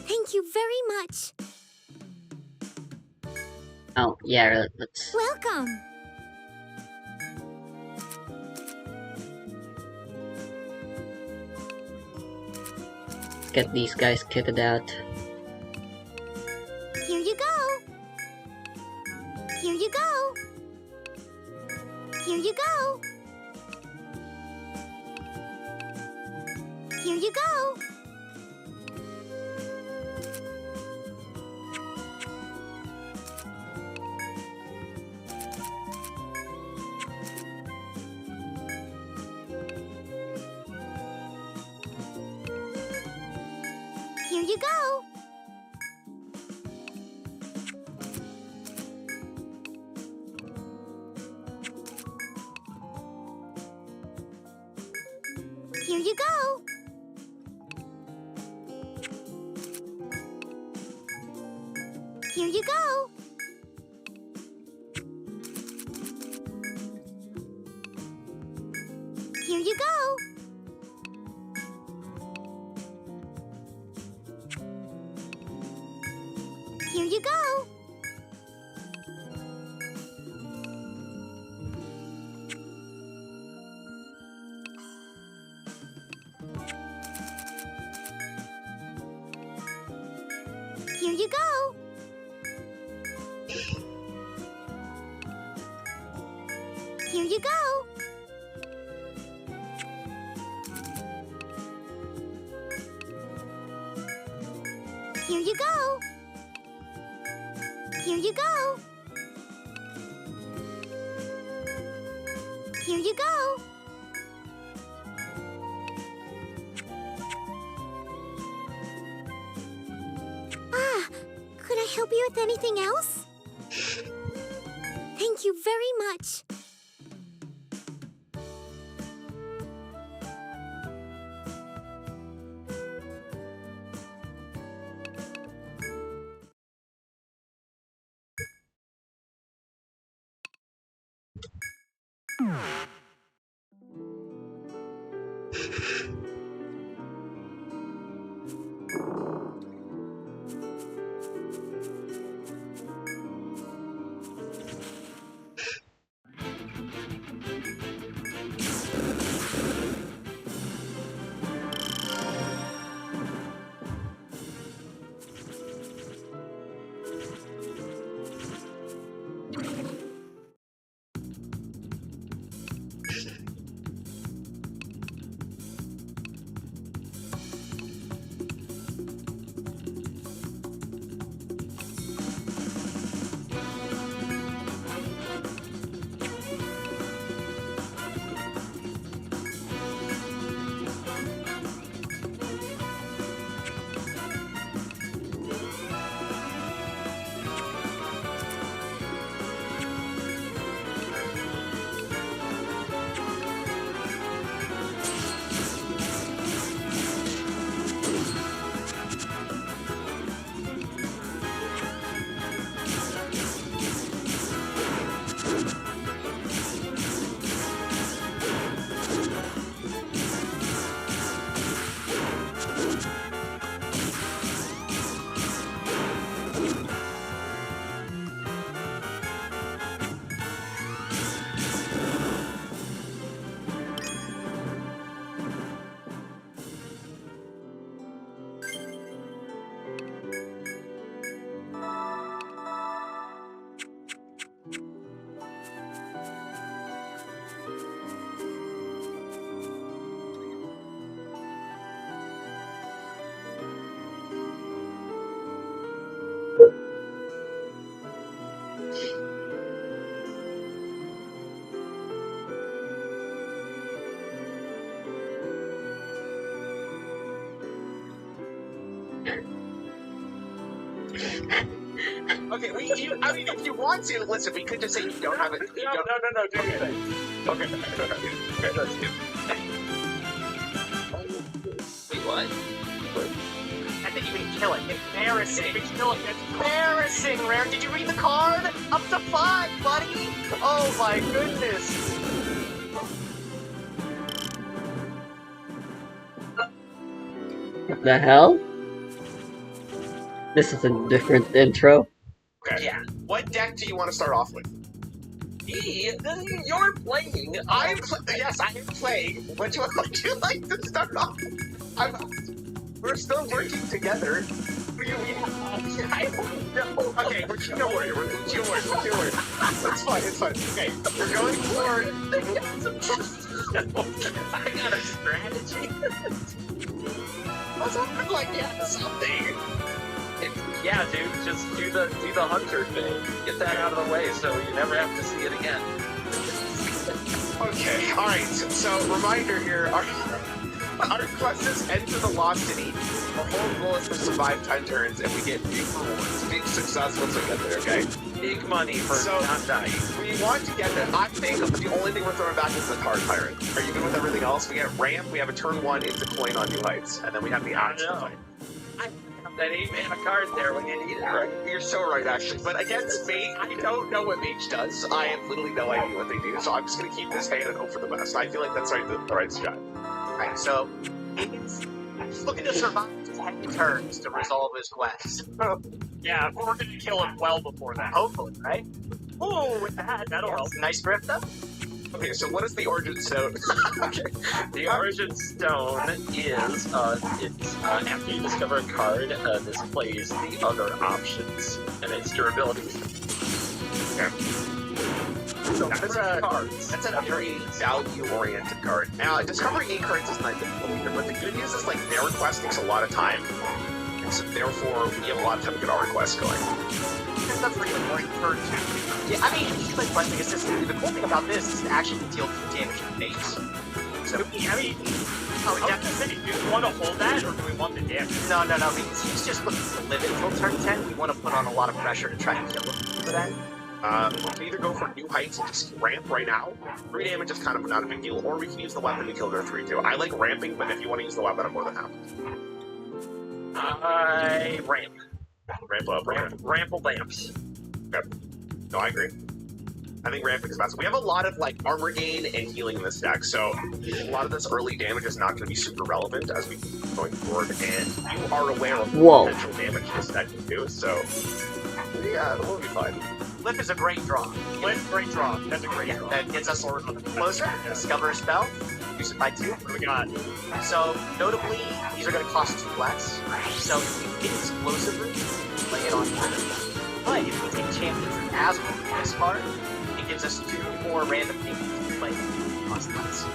Thank you very much. Oh, yeah, let's... Welcome. get these guys kitted out. Here you go. Here you go. Here you go. Here you go. Here you go. Here you go. Here you go. Here you go. Here you go. Here you go. Here you go. Here you go. Here you go. Here you go. Could I help you with anything else? Thank you very much. Okay, I mean, if you want to, listen, we could just say you don't have it. No, do your thing. Okay, let's do. Wait, what? I think you mean kill it. Embarrassing. Embarrassing, Rare. Did you read the card? Up to 5, buddy. Oh my goodness. What the hell? This is a different intro. Okay. Yeah. What deck do you want to start off with? You're playing. Yes, I am playing. Would you like to start off? We're still working together. I don't know. Okay, don't worry. Don't worry. It's fine. Okay, we're going for. I got a strategy. What's up? Like, yeah, something. Yeah, dude, just do the hunter thing. Get that out of the way so you never have to see it again. Okay, alright, so reminder here, our quest is Enter the Lost City. Our whole goal is to survive 10 turns and we get big rewards, big success once we get there, okay? Big money for not dying. We want to get there. I think the only thing we're throwing back is the card pirate. Are you good with everything else? We get ramp, we have a turn 1 into coin on New Heights, and then we have the action fight. That 8-mana card there when you need it, right? You're so right, actually. But against Mage, I don't know what Mage does. I have literally no idea what they do, so I'm just gonna keep this hand and hope for the best. I feel like that's the right strat. Alright, so he's looking to survive 10 turns to resolve his quest. Yeah, we're gonna kill him well before that. Hopefully, right? Oh, with that, that'll help. Nice grip, though. Okay, so what is the Origin Stone? Okay. The Origin Stone is, after you discover a card, displays the other options and its durability. Okay. So that's a very value-oriented card. Now, discovering 8 cards is not difficult either, but the good news is, like, their request takes a lot of time, and so therefore, we have a lot of time to get our requests going. That's pretty important for 2. Yeah, I mean, it's like questing assistant. The cool thing about this is it actually can deal damage to base. So, I mean, do we want to hold that, or do we want the damage? No, because he's just looking to live until turn 10. We want to put on a lot of pressure to try and kill him for that. We can either go for New Heights and just ramp right now. 3 damage is kind of not a big deal, or we can use the weapon to kill their 3-2. I like ramping, but if you want to use the weapon, I'm more than happy. Ramp. Ramp up. Rample lamps. Okay. No, I agree. I think ramping is best. We have a lot of like armor gain and healing in this deck, so a lot of this early damage is not going to be super relevant as we keep going forward, and you are aware of the potential damage this deck can do, so yeah, we'll be fine. Lift is a great draw. Great draw. That's a great draw. That gets us closer. Discover a spell. Use it by 2. What do we got? So, notably, these are going to cost 2 less. So, if we get explosive root, play it on turn. But if we take Champions as well with this card, it gives us 2 more random things to play cost less.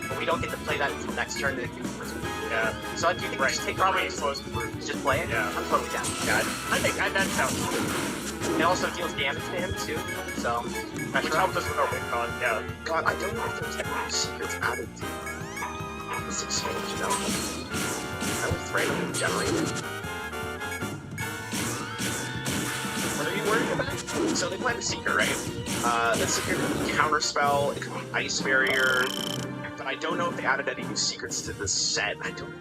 But we don't get to play that until next turn that it gives us. Yeah. So, do you think we just take probably explosive root? Just play it? Yeah. I'm totally down. Yeah, I think that sounds good. It also deals damage to him, too. So, which helps us with our win con, yeah. God, I don't know if there's any secrets added to this exchange, you know? I was randomly generated. What are you worried about? So they planned a Seeker, right? The Seeker could be Counterspell, it could be Ice Barrier, but I don't know if they added any new secrets to this set. I don't...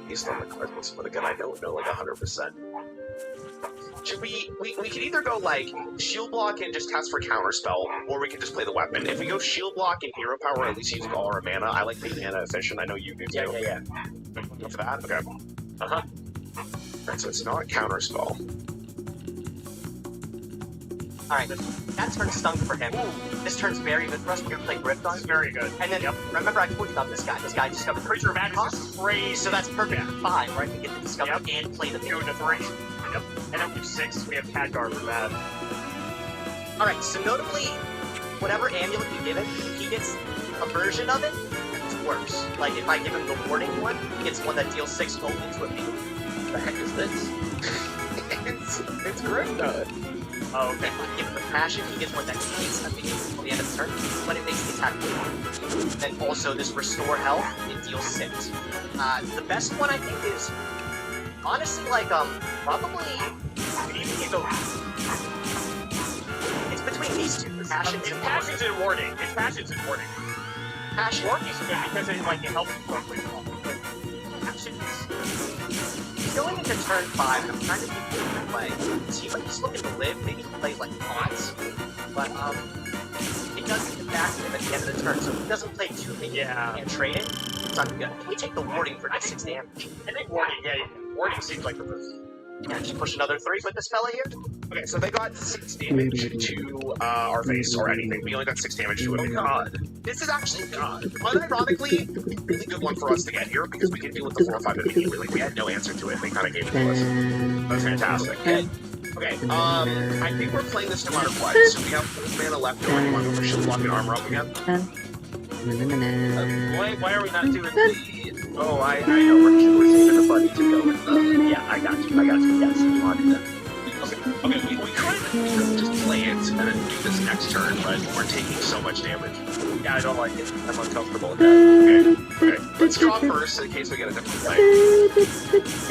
Based on the card list, but again, I don't know, like, 100%. Should we can either go, like, Shield Block and just cast for Counterspell, or we can just play the weapon. If we go Shield Block and Hero Power, at least using all our mana. I like being mana efficient. I know you do, too. Yeah. Go for that? Okay. Uh-huh. Alright, so it's not Counterspell. Alright, that turn stunk for him. This turn's very good for us. We're gonna play Grift on. Very good. And then, remember I told you about this guy. This guy discovered Creature Madness is crazy. So that's perfect for 5, right? We get to discover and play the 2 to 3. Yep. And then we have 6. We have Khadgar for that. Alright, so notably, whatever amulet we give him, if he gets a version of it, it's worse. Like, if I give him the warding one, he gets one that deals 6 gold into a beam. What the heck is this? it's Grift. Oh, okay. If I give him the passion, he gets one that takes a beam until the end of the turn, but it makes the attack good. Then also, this restore health, it deals 6. The best one, I think, is Honestly, like, probably... It's between these two. It's passions and warning. It's passions and warning. Passion. Warning's good because it helps you quickly. Passions. He's going into turn 5, and I'm trying to think what he's playing. See, like, he's looking to live. Maybe he plays, like, taunts. But, it doesn't get back to him at the end of the turn, so he doesn't play 2 minions and trade it. It's not good. Can we take the warding for 6 damage? I think warning, warning seems like the first. Yeah, just push another 3 with this fella here. Okay, so they got 6 damage to our face or anything. We only got 6 damage to it. Oh god. This is actually, unironically, a really good one for us to get here because we can deal with the 4 or 5 immediately. Like, we had no answer to it. They kind of gave it to us. That's fantastic. Okay, I think we're playing this no matter what. So we have 4 mana left. Do you want to go for shield block and armor up again? Why are we not doing the... Oh, I know. We're saving the buddy to go with the... Yeah, I got you. Yes, you wanted that. Okay, we could just play it and then do this next turn, but we're taking so much damage. Yeah, I don't like it. I'm uncomfortable with that. Okay. Let's draw first in case we get a different play.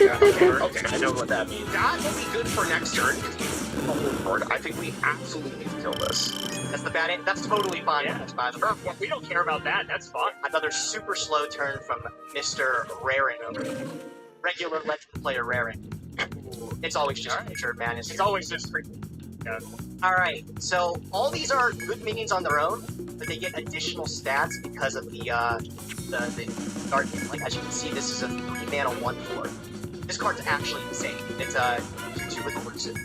Yeah, okay, I know what that means. That will be good for next turn. I think we absolutely need to kill this. That's the bad end. That's totally fine. Yeah, we don't care about that. That's fine. Another super slow turn from Mr. Raring over there. Regular legend player Raring. It's always just nature madness. It's always just freaking. Yeah. Alright, so all these are good minions on their own, but they get additional stats because of the guard name. Like, as you can see, this is a 3 mana 1/4. This card's actually insane. It's a 2/2 with elusive. Do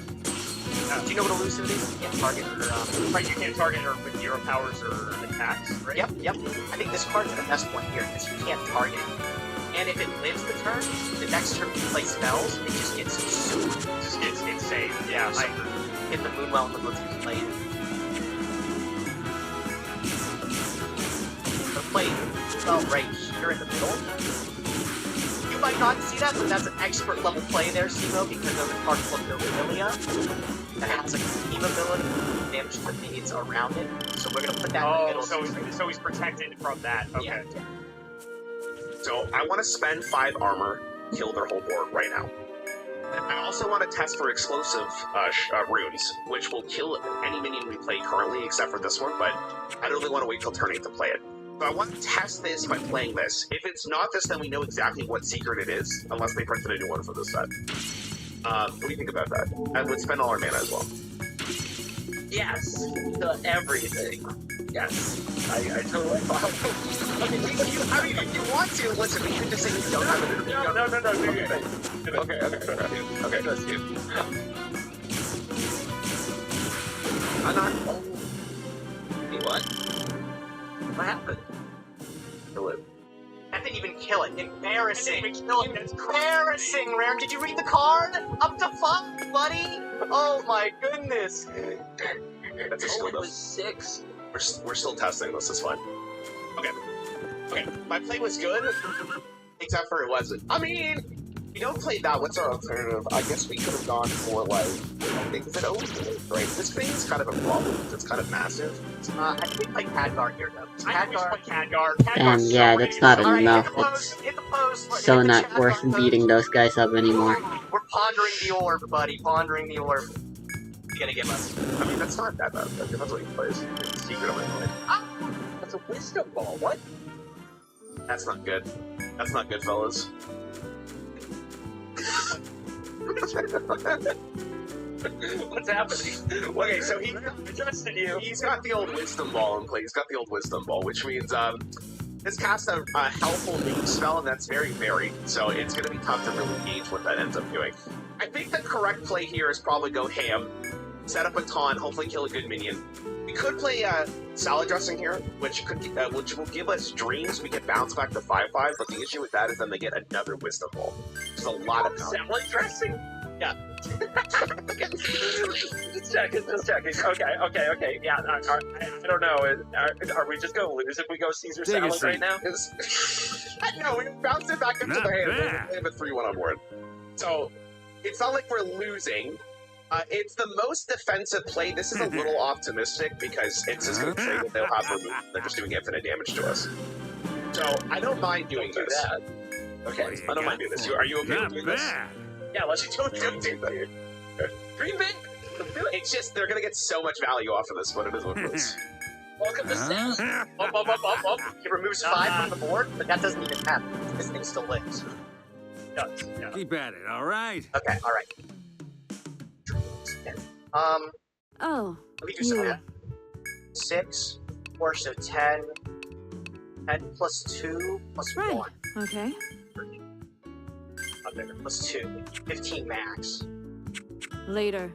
you know what elusive is? You can't target her, Right, you can't target her with hero powers or attacks, right? Yep. I think this card's the best one here, because you can't target it. And if it lives the turn, the next turn you play spells, it just gets super. It's insane. Yeah, I hit the Moonwell and the looks play it. The play spell right here in the middle. You might not see that, but that's an expert level play there, Simo, because of the card called Aurelia that has a team ability to damage the minions around it. So we're gonna put that in the middle. So he's protected from that. Okay. Yeah. So I want to spend 5 armor, kill their whole board right now. I also want to test for explosive runes, which will kill any minion we play currently, except for this one, but I don't really want to wait till turn 8 to play it. So I want to test this by playing this. If it's not this, then we know exactly what secret it is, unless they printed a new one for this set. What do you think about that? And we'd spend all our mana as well. Yes, to everything. Yes, I totally follow. I mean, if you want to, listen, we can just say you don't have it. No, do your thing. Okay, that's you. I'm not... Wait, what? What happened? Kill it. That didn't even kill it. Embarrassing. Didn't even kill it. That's Embarrassing, Rare. Did you read the card? Up to 5, buddy. Oh my goodness. That's a skill though. 6. We're still testing this, it's fine. Okay, my play was good, except for it wasn't. I mean, we don't play that, what's our alternative? I guess we could have gone for, like, things that always do, right? This thing is kind of a problem, it's kind of massive. I think we play Khadgar here, though. Khadgar. And yeah, that's not enough. Hit the post. So not worth beating those guys up anymore. We're pondering the orb, buddy. Pondering the orb. He's gonna give us. I mean, that's not that bad. That depends what he plays. It's secret of my play. That's a wisdom ball. What? That's not good. That's not good, fellas. What's happening? Okay, so I trusted you. he's got the old wisdom ball in play. He's got the old wisdom ball, which means this casts a helpful mage spell, and that's very varied. So it's going to be tough to really gauge what that ends up doing. I think the correct play here is probably go ham, set up a taunt, hopefully kill a good minion. We could play salad dressing here, which will give us dreams. We can bounce back to 5/5, but the issue with that is then they get another wisdom ball. There's a lot of power. Salad dressing? Yeah. Just checking. Okay. Yeah, I don't know. Are we just going to lose if we go Caesar Take a salad right now? No, we bounce it back up to Not the hand. bad. We have a 3-1 on board. So, it's not like we're losing. It's the most defensive play. This is a little optimistic because it's just going to say that they'll have removed. They're just doing infinite damage to us. So, I don't mind doing this. Okay, I don't mind doing this. Are you okay with Not doing this? bad. Yeah, let's Don't do that. dream big. Let's do it. It's just, they're gonna get so much value off of this, but it is what it is. Welcome to Sam. Up. It removes 5 from the board, but that doesn't even happen. This thing still lives. Does, yeah. Keep at it, all right? Okay, alright. Oh, Let me do some math. 6, 4, so 10. 10 plus 2 plus Right. 1. okay. Plus 2. 15 max. Later.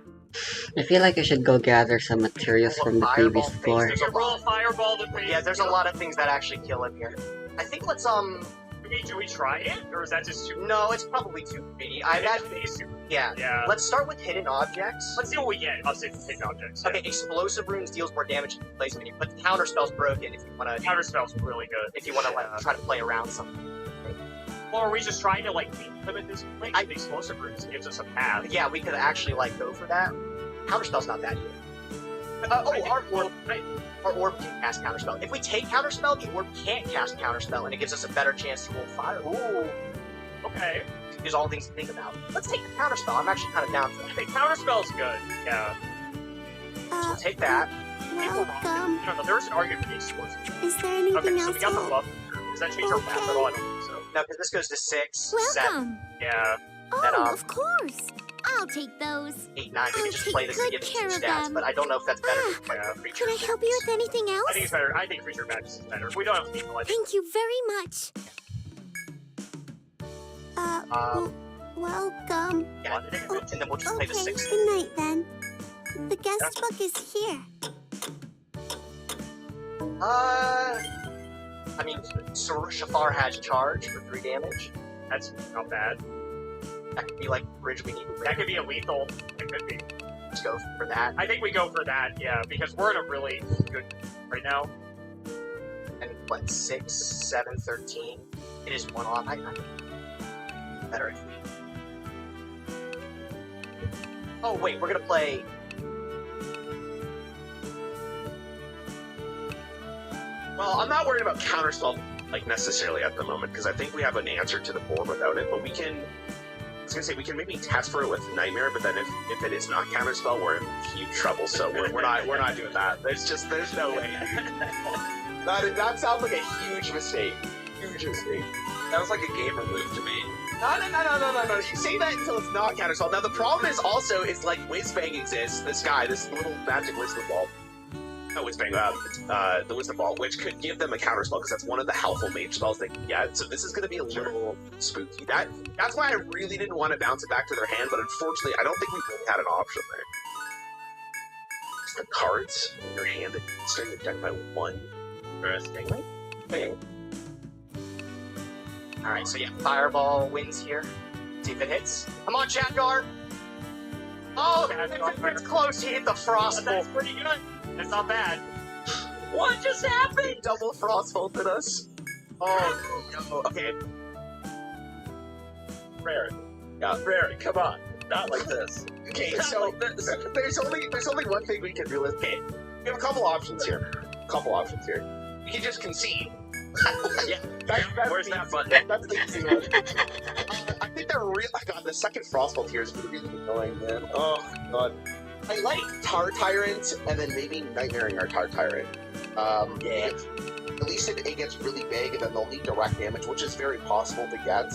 I feel like I should go gather some materials from the previous floor. There's a Roll a lot. fireball that Yeah, there's a lot of things that actually kill him here. I think let's, Do we try it? Or is that just too... No, it's probably too greedy. I imagine... Yeah. Yeah. Let's start with hidden objects. Let's see what we get. I'll say hidden objects. Yeah. Okay, explosive runes deals more damage in place when you put the counter spells broken if you wanna Counterspell's really good. if you wanna like try to play around something. Or are we just trying to, like, beat them at this point? The explosive runes gives us a path. Yeah, we could actually like go for that. Counterspell's not that either. Our orb can cast counterspell. If we take counterspell, the orb can't cast counterspell, and it gives us a better chance to roll fire. Ooh. Okay. There's all things to think about. Let's take the counterspell. I'm actually kind of down for that. I think counterspell's good. Yeah. So we'll take that. Welcome. No, there's an argument for the explosive. Is there anything Okay, so else we got the to... buff. Does that change our path at all? I don't think so. No, because this goes to 6, 7, Welcome. Yeah. Oh, of course. I'll take those. 8, 9. We I'll can just take play this and good give it care 2 of stats, them. but I don't know if that's better than Yeah. creature Could I help you with anything I think else? it's better. I think creature magic is better. We don't have people. I think. Thank you very much. Welcome. Yeah, and then we'll just play Okay, the 6. good night then. The guest book is here. I mean, Shafar has charge for 3 damage. That's not bad. That could be like the bridge we need to That could be a lethal. It could be. Let's go for that. I think we go for that, yeah, because we're in a really good right now. And what, 6, 7, 13? It is 1 off. I better if we... Oh, wait, we're gonna play... Well, I'm not worried about counterspell, like, necessarily at the moment, because I think we have an answer to the board without it, but we can... I was gonna say, we can maybe test for it with Nightmare, but then if it is not counterspell, we're in huge trouble, so we're not doing that. There's no way. That sounds like a huge mistake. Huge mistake. Sounds like a gamer move to me. No. You say that until it's not counterspell. Now, the problem is also, is like Whizbang exists, this little magic wisdom ball. Not Whizbang, the wisdom ball, which could give them a counterspell, because that's one of the helpful mage spells they can get. So this is going to be a little spooky. That's why I really didn't want to bounce it back to their hand, but unfortunately, I don't think we really had an option there. Just the cards in your hand that starting the deck by 1. Interesting. Okay. Alright, so yeah, Fireball wins here. See if it hits. Come on, Chatgar! Oh, it's close. He hit the Frost Bolt. That's pretty good. That's not bad. What just happened? Double Frost bolted us. Oh, no. Okay. Rare. Yeah, rare. Come on. Not like this. Okay, so there's only one thing we can do. Okay, we have a couple options here. We can just concede. Yeah. That's Where's the that easy- button? That's the easy one. I think they're real. God, the second Frostbolt here is really annoying, man. Oh god. I like Tar Tyrant and then maybe Nightmaring our Tar Tyrant. Yeah. At least it gets really big and then they'll need direct damage, which is very possible to get.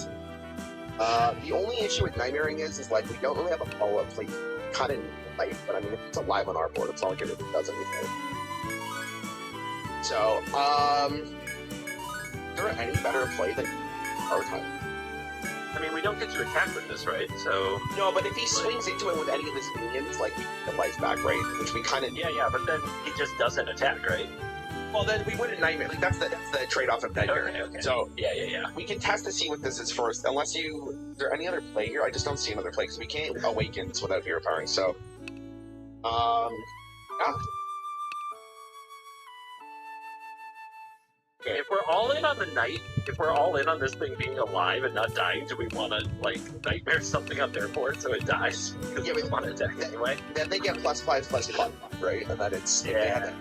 The only issue with Nightmaring is like we don't really have a follow-up play kind of life, but I mean if it's alive on our board, it's not like it really does anything. So, is there any better play than Tar Tyrant? I mean, we don't get to attack with this, right? So... No, but if he swings into it with any of his minions, like, we get the life back, right? Which we kind of... Yeah, but then he just doesn't attack, right? Well, then we wouldn't Nightmare. Like, that's the trade-off of Nightmare. Okay. So, Yeah. we can test to see what this is first. Unless you... Is there any other play here? I just don't see another play, because we can't Awakens without Hero Powering, so... Yeah. Okay, if we're all in on the night, if we're all in on this thing being alive and not dying, do we want to, like, Nightmare something on their board so it dies? Because Yeah, we want to attack anyway. Then they get +5/+5, right? And then it's... Yeah.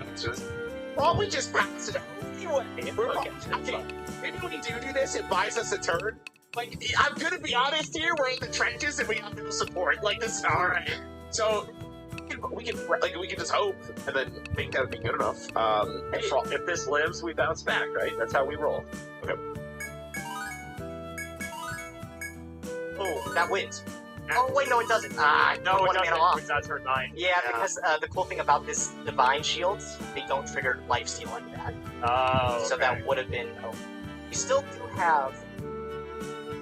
Probably just pass it out. Anyway, Okay, maybe when we do this, it buys us a turn. Like, I'm gonna be honest here, we're in the trenches and we have no support. Like, this is alright. So, we can just hope and then think that would be good enough. Hey, if this lives, we bounce back, right? That's how we roll. Okay. Oh, that wins. Oh, wait, no, it doesn't. No, one it mana off. doesn't. That's her 9. Yeah, because the cool thing about this Divine Shields, they don't trigger lifesteal like that. Oh, So that would have been... Oh. We still do have...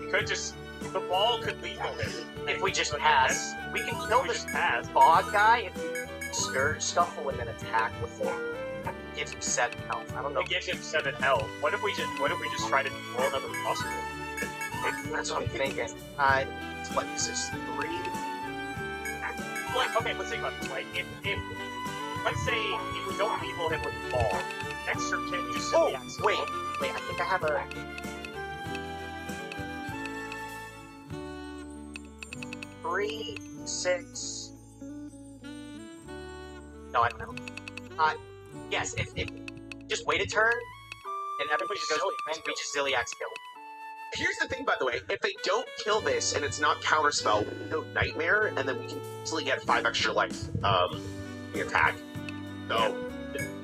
We could just... The ball could leave it. If we just pass, we can kill this pass. bog guy if we scuffle and then attack with it. Gives him 7 health. I don't know. It gives him 7 health. What if we just try to roll another possible? That's what I'm thinking. What, this is 3? Like, okay, let's think about it this way. If let's say if we don't people him with the ball, next turn can just Oh, simply wait, I think I have a... 3, 6... No, I don't know. Yes, if just wait a turn, and everybody just goes and reaches Ziliak's kill. Here's the thing, by the way. If they don't kill this and it's not counterspell, we can go Nightmare, and then we can easily get 5 extra life, the attack. So,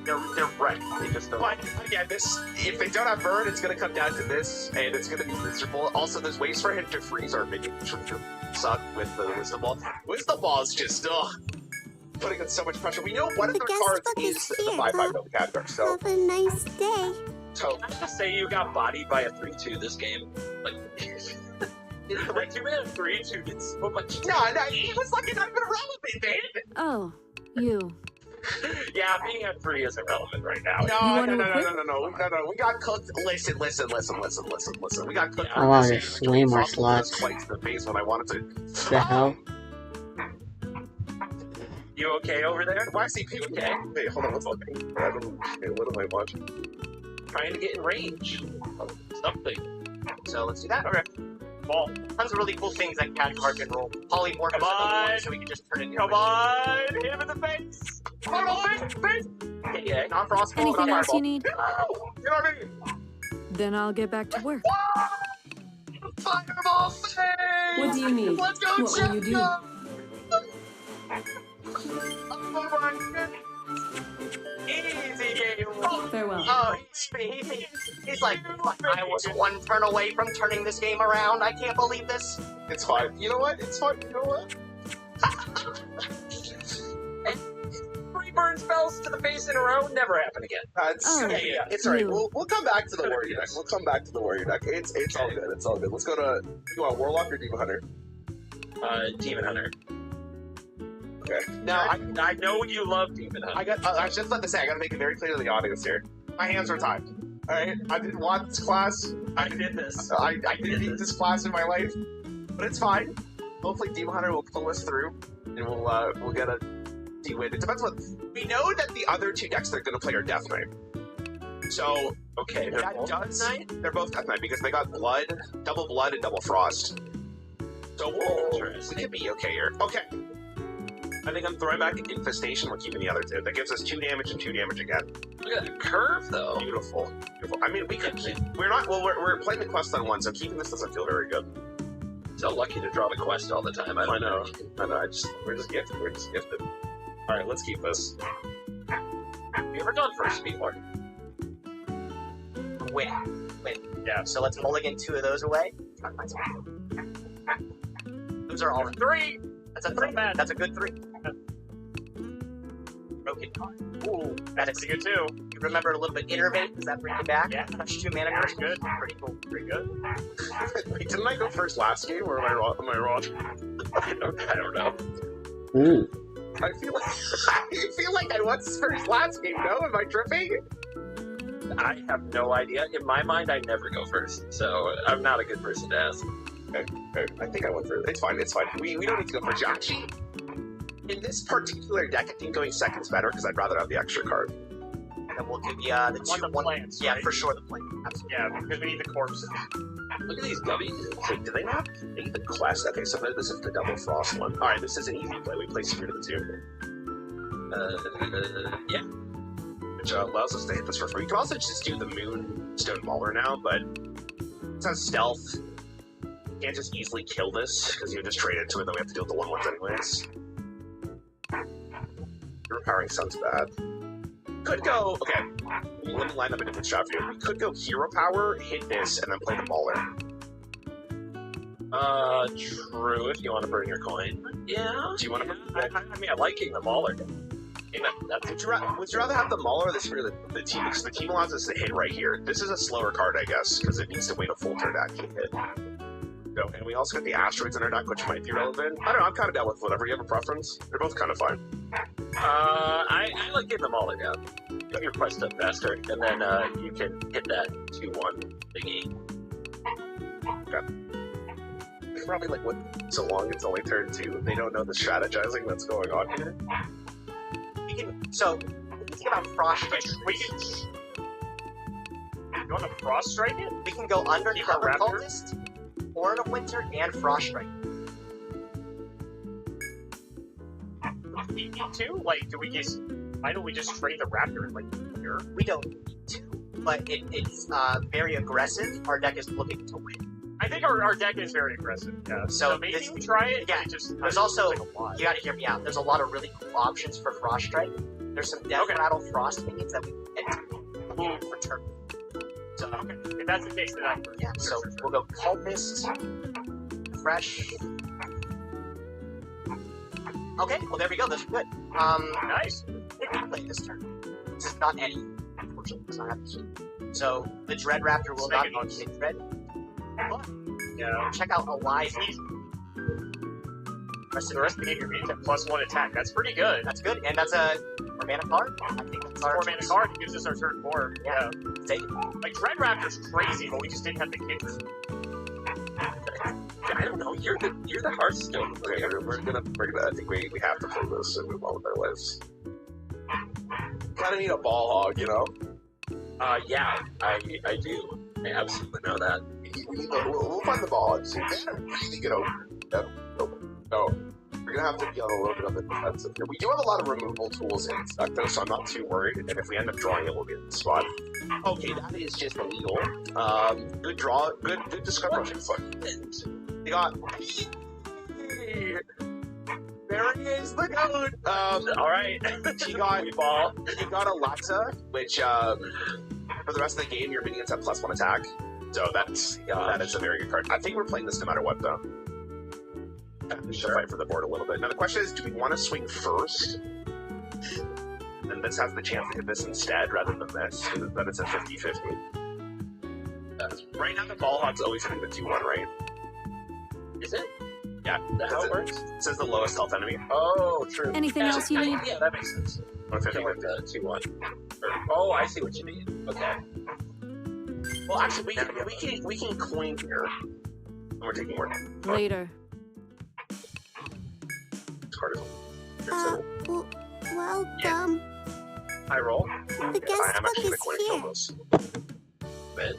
they're right. They just don't. but, again, if they don't have Burn, it's gonna come down to this, and it's gonna be miserable. Also, there's ways for him to freeze our minions from suck with the Wisdom Ball. Wisdom Ball is just, putting on so much pressure. We know one of their guest cards book is is the here, 5/5 Noble Caterpillar, so... Have a nice day. So, Can I just say you got bodied by a 3/2 this game? Like, like you made a 3/2 did so much. no, he was like not even relevant, man. Oh, you. Yeah, being at 3 is irrelevant right now. You No, wanna quit? we got cooked. Listen. We got cooked. Oh wow, there's way more slots. Quite to the face when I wanted to. The hell? You okay over there? Why is he picking? Okay. Wait, hold on, what's happening? What am I watching? Trying to get in range of something. So let's do that. Okay. Ball. Tons of really cool things that Cat Card can roll. Polymorph Come on. so we can just turn it into Come on! Hit him in the face! Come on, face! Yeah. Non-frost. Anything else you need? You know what I mean? Then I'll get back to work. Fireball face! What do you need? Let's go, What will you do? Jessica! Oh my goodness! Easy game. Farewell. Oh, he's like, I was one turn away from turning this game around. I can't believe this. It's fine. You know what? It's fine. You know what? 3 burn spells to the face in a row, never happen again. Oh, Yeah. It's alright. you. We'll come back to the warrior deck. We'll come back to the warrior deck. It's all good. It's all good. Let's go to. You want Warlock or Demon Hunter? Demon Hunter. Okay. Now, I know you love Demon Hunter. I was just about to say, I gotta make it very clear to the audience here. My hands are tied. Alright? I didn't want this class. I did this. I didn't need this class in my life. But it's fine. Hopefully Demon Hunter will pull us through. And we'll get a D-win. It depends what... We know that the other 2 decks they're gonna play are Death Knight. So, Okay, they're that both does... Knight? They're both Death Knight because they got Blood, Double Blood, and Double Frost. So we could be okay here. Okay. I think I'm throwing back Infestation. We're keeping the other 2. That gives us 2 damage and 2 damage again. Look at that curve, though. Beautiful. Beautiful. I mean, we could keep... We're not... Well, we're playing the quest on 1, so keeping this doesn't feel very good. So lucky to draw the quest all the time. I know. We're just gifted. Alright, let's keep this. Have you ever done first before? Win. Yeah. So let's mulligan 2 of those away. Those are all 3. That's a 3. That's a good 3. Broken card. Ooh, That's a good too. you remember a little bit Innervate? Does that bring you back? Yeah. Touch 2 mana Pretty curse. good. Pretty cool. Pretty good. Wait, didn't I go first last game, or am I wrong? I don't know. Ooh. I feel like I was first last game, no? Am I tripping? I have no idea. In my mind, I never go first, so I'm not a good person to ask. Okay, I think I went first. It's fine. We don't need to go first. Actually, in this particular deck, I think going second's better, because I'd rather have the extra card. And we'll give you the Want the plants, Yeah, right? for sure the plant. Absolutely. Yeah, because we need the corpses. Look at these gummies. Wait, do they not make the quest? Okay, so this is the Double Frost one. Alright, this is an easy play. We play Spirit of the Tomb. Yeah. Which allows us to hit this for free. You can also just do the Moonstone Mauler now, but it has stealth. can't just easily kill this because you just trade into it, then we have to deal with the 1/1s anyways. Repowering sounds bad. Could go, okay, let me line up a different strat for you. We could go hero power, hit this, and then play the Mauler. True, if you want to burn your coin. Yeah. Do you want to? I mean, I like getting the Mauler. Would you rather have the Mauler or the Spirit of the team? Because the team allows us to hit right here. This is a slower card, I guess, because it needs to wait a full turn to actually hit. So, and we also got the asteroids in our deck, which might be relevant. I don't know, I'm kind of down with whatever. You have a preference? They're both kind of fine. I like getting the Mauler down. Get your quest up faster, and then you can hit that 2/1 thingy. Okay. Probably like what so long it's only turn 2. They don't know the strategizing that's going on here. We can, so, think about Frost Strike. We can. You want to Frost Strike it? We can go Undercover Raptor? Cultist, Horn of Winter, and Frost Strike. We need to? Like, do we just. Why don't we just trade the Raptor, like, here? We don't need to, but it's very aggressive. Our deck is looking to win. I think our deck is very aggressive, yeah. So maybe this- we try it, yeah, but it just... There's also, like a lot. you gotta hear me out, there's a lot of really cool options for Frost Strike. There's some Death Rattle Frost minions that we can get for turn. So, Okay, if that's the case, then I... yeah, so we'll go Cultist, Fresh. Okay, well there we go, those are good. Nice. If we play this turn. This is not any, unfortunately, it's not happening. So, the Dread Raptor will not Let's make it be Dread. But, Yeah. check out Alive. The rest of the game, you're beating at +1 attack. That's pretty good. That's good, and that's a 4-mana card. I think that's our 4-mana card, it gives us our turn 4. Yeah. Take it. Like, Dread Raptor's crazy, but we just didn't have the kickers. I don't know, you're the Hearthstone. Okay, we're gonna I think we have to play this and move on with our lives. Kinda need a ball hog, you know? Yeah, I do. I absolutely know that. We'll find the ball hogs. We're gonna really get over. No. We're gonna have to be on a little bit on the defensive here. We do have a lot of removal tools in this deck though, so I'm not too worried. And if we end up drawing it, we'll get in the spot. Okay, that is just illegal. Good draw, good discovery. They got. There he is, the goat! Alright. He got Alexa, which, for the rest of the game, your minions have +1 attack. So that is a very good card. I think we're playing this no matter what, though. We should fight for the board a little bit. Now the question is, do we want to swing first? And this has the chance to hit this instead, rather than this, because then it's a 50-50. Right now, the ball hog's always hitting the 2-1, right? Is it? Yeah. That's how it works? It says the lowest health enemy. Oh, true. Anything else you need? Yeah, that makes sense. 150. Like the 2-1. Oh, I see what you mean. Okay. Well, actually, we can coin here. And we're taking more. Later. This card is Well, Yeah. I roll. the guest I'm book actually is going to here. kill this. But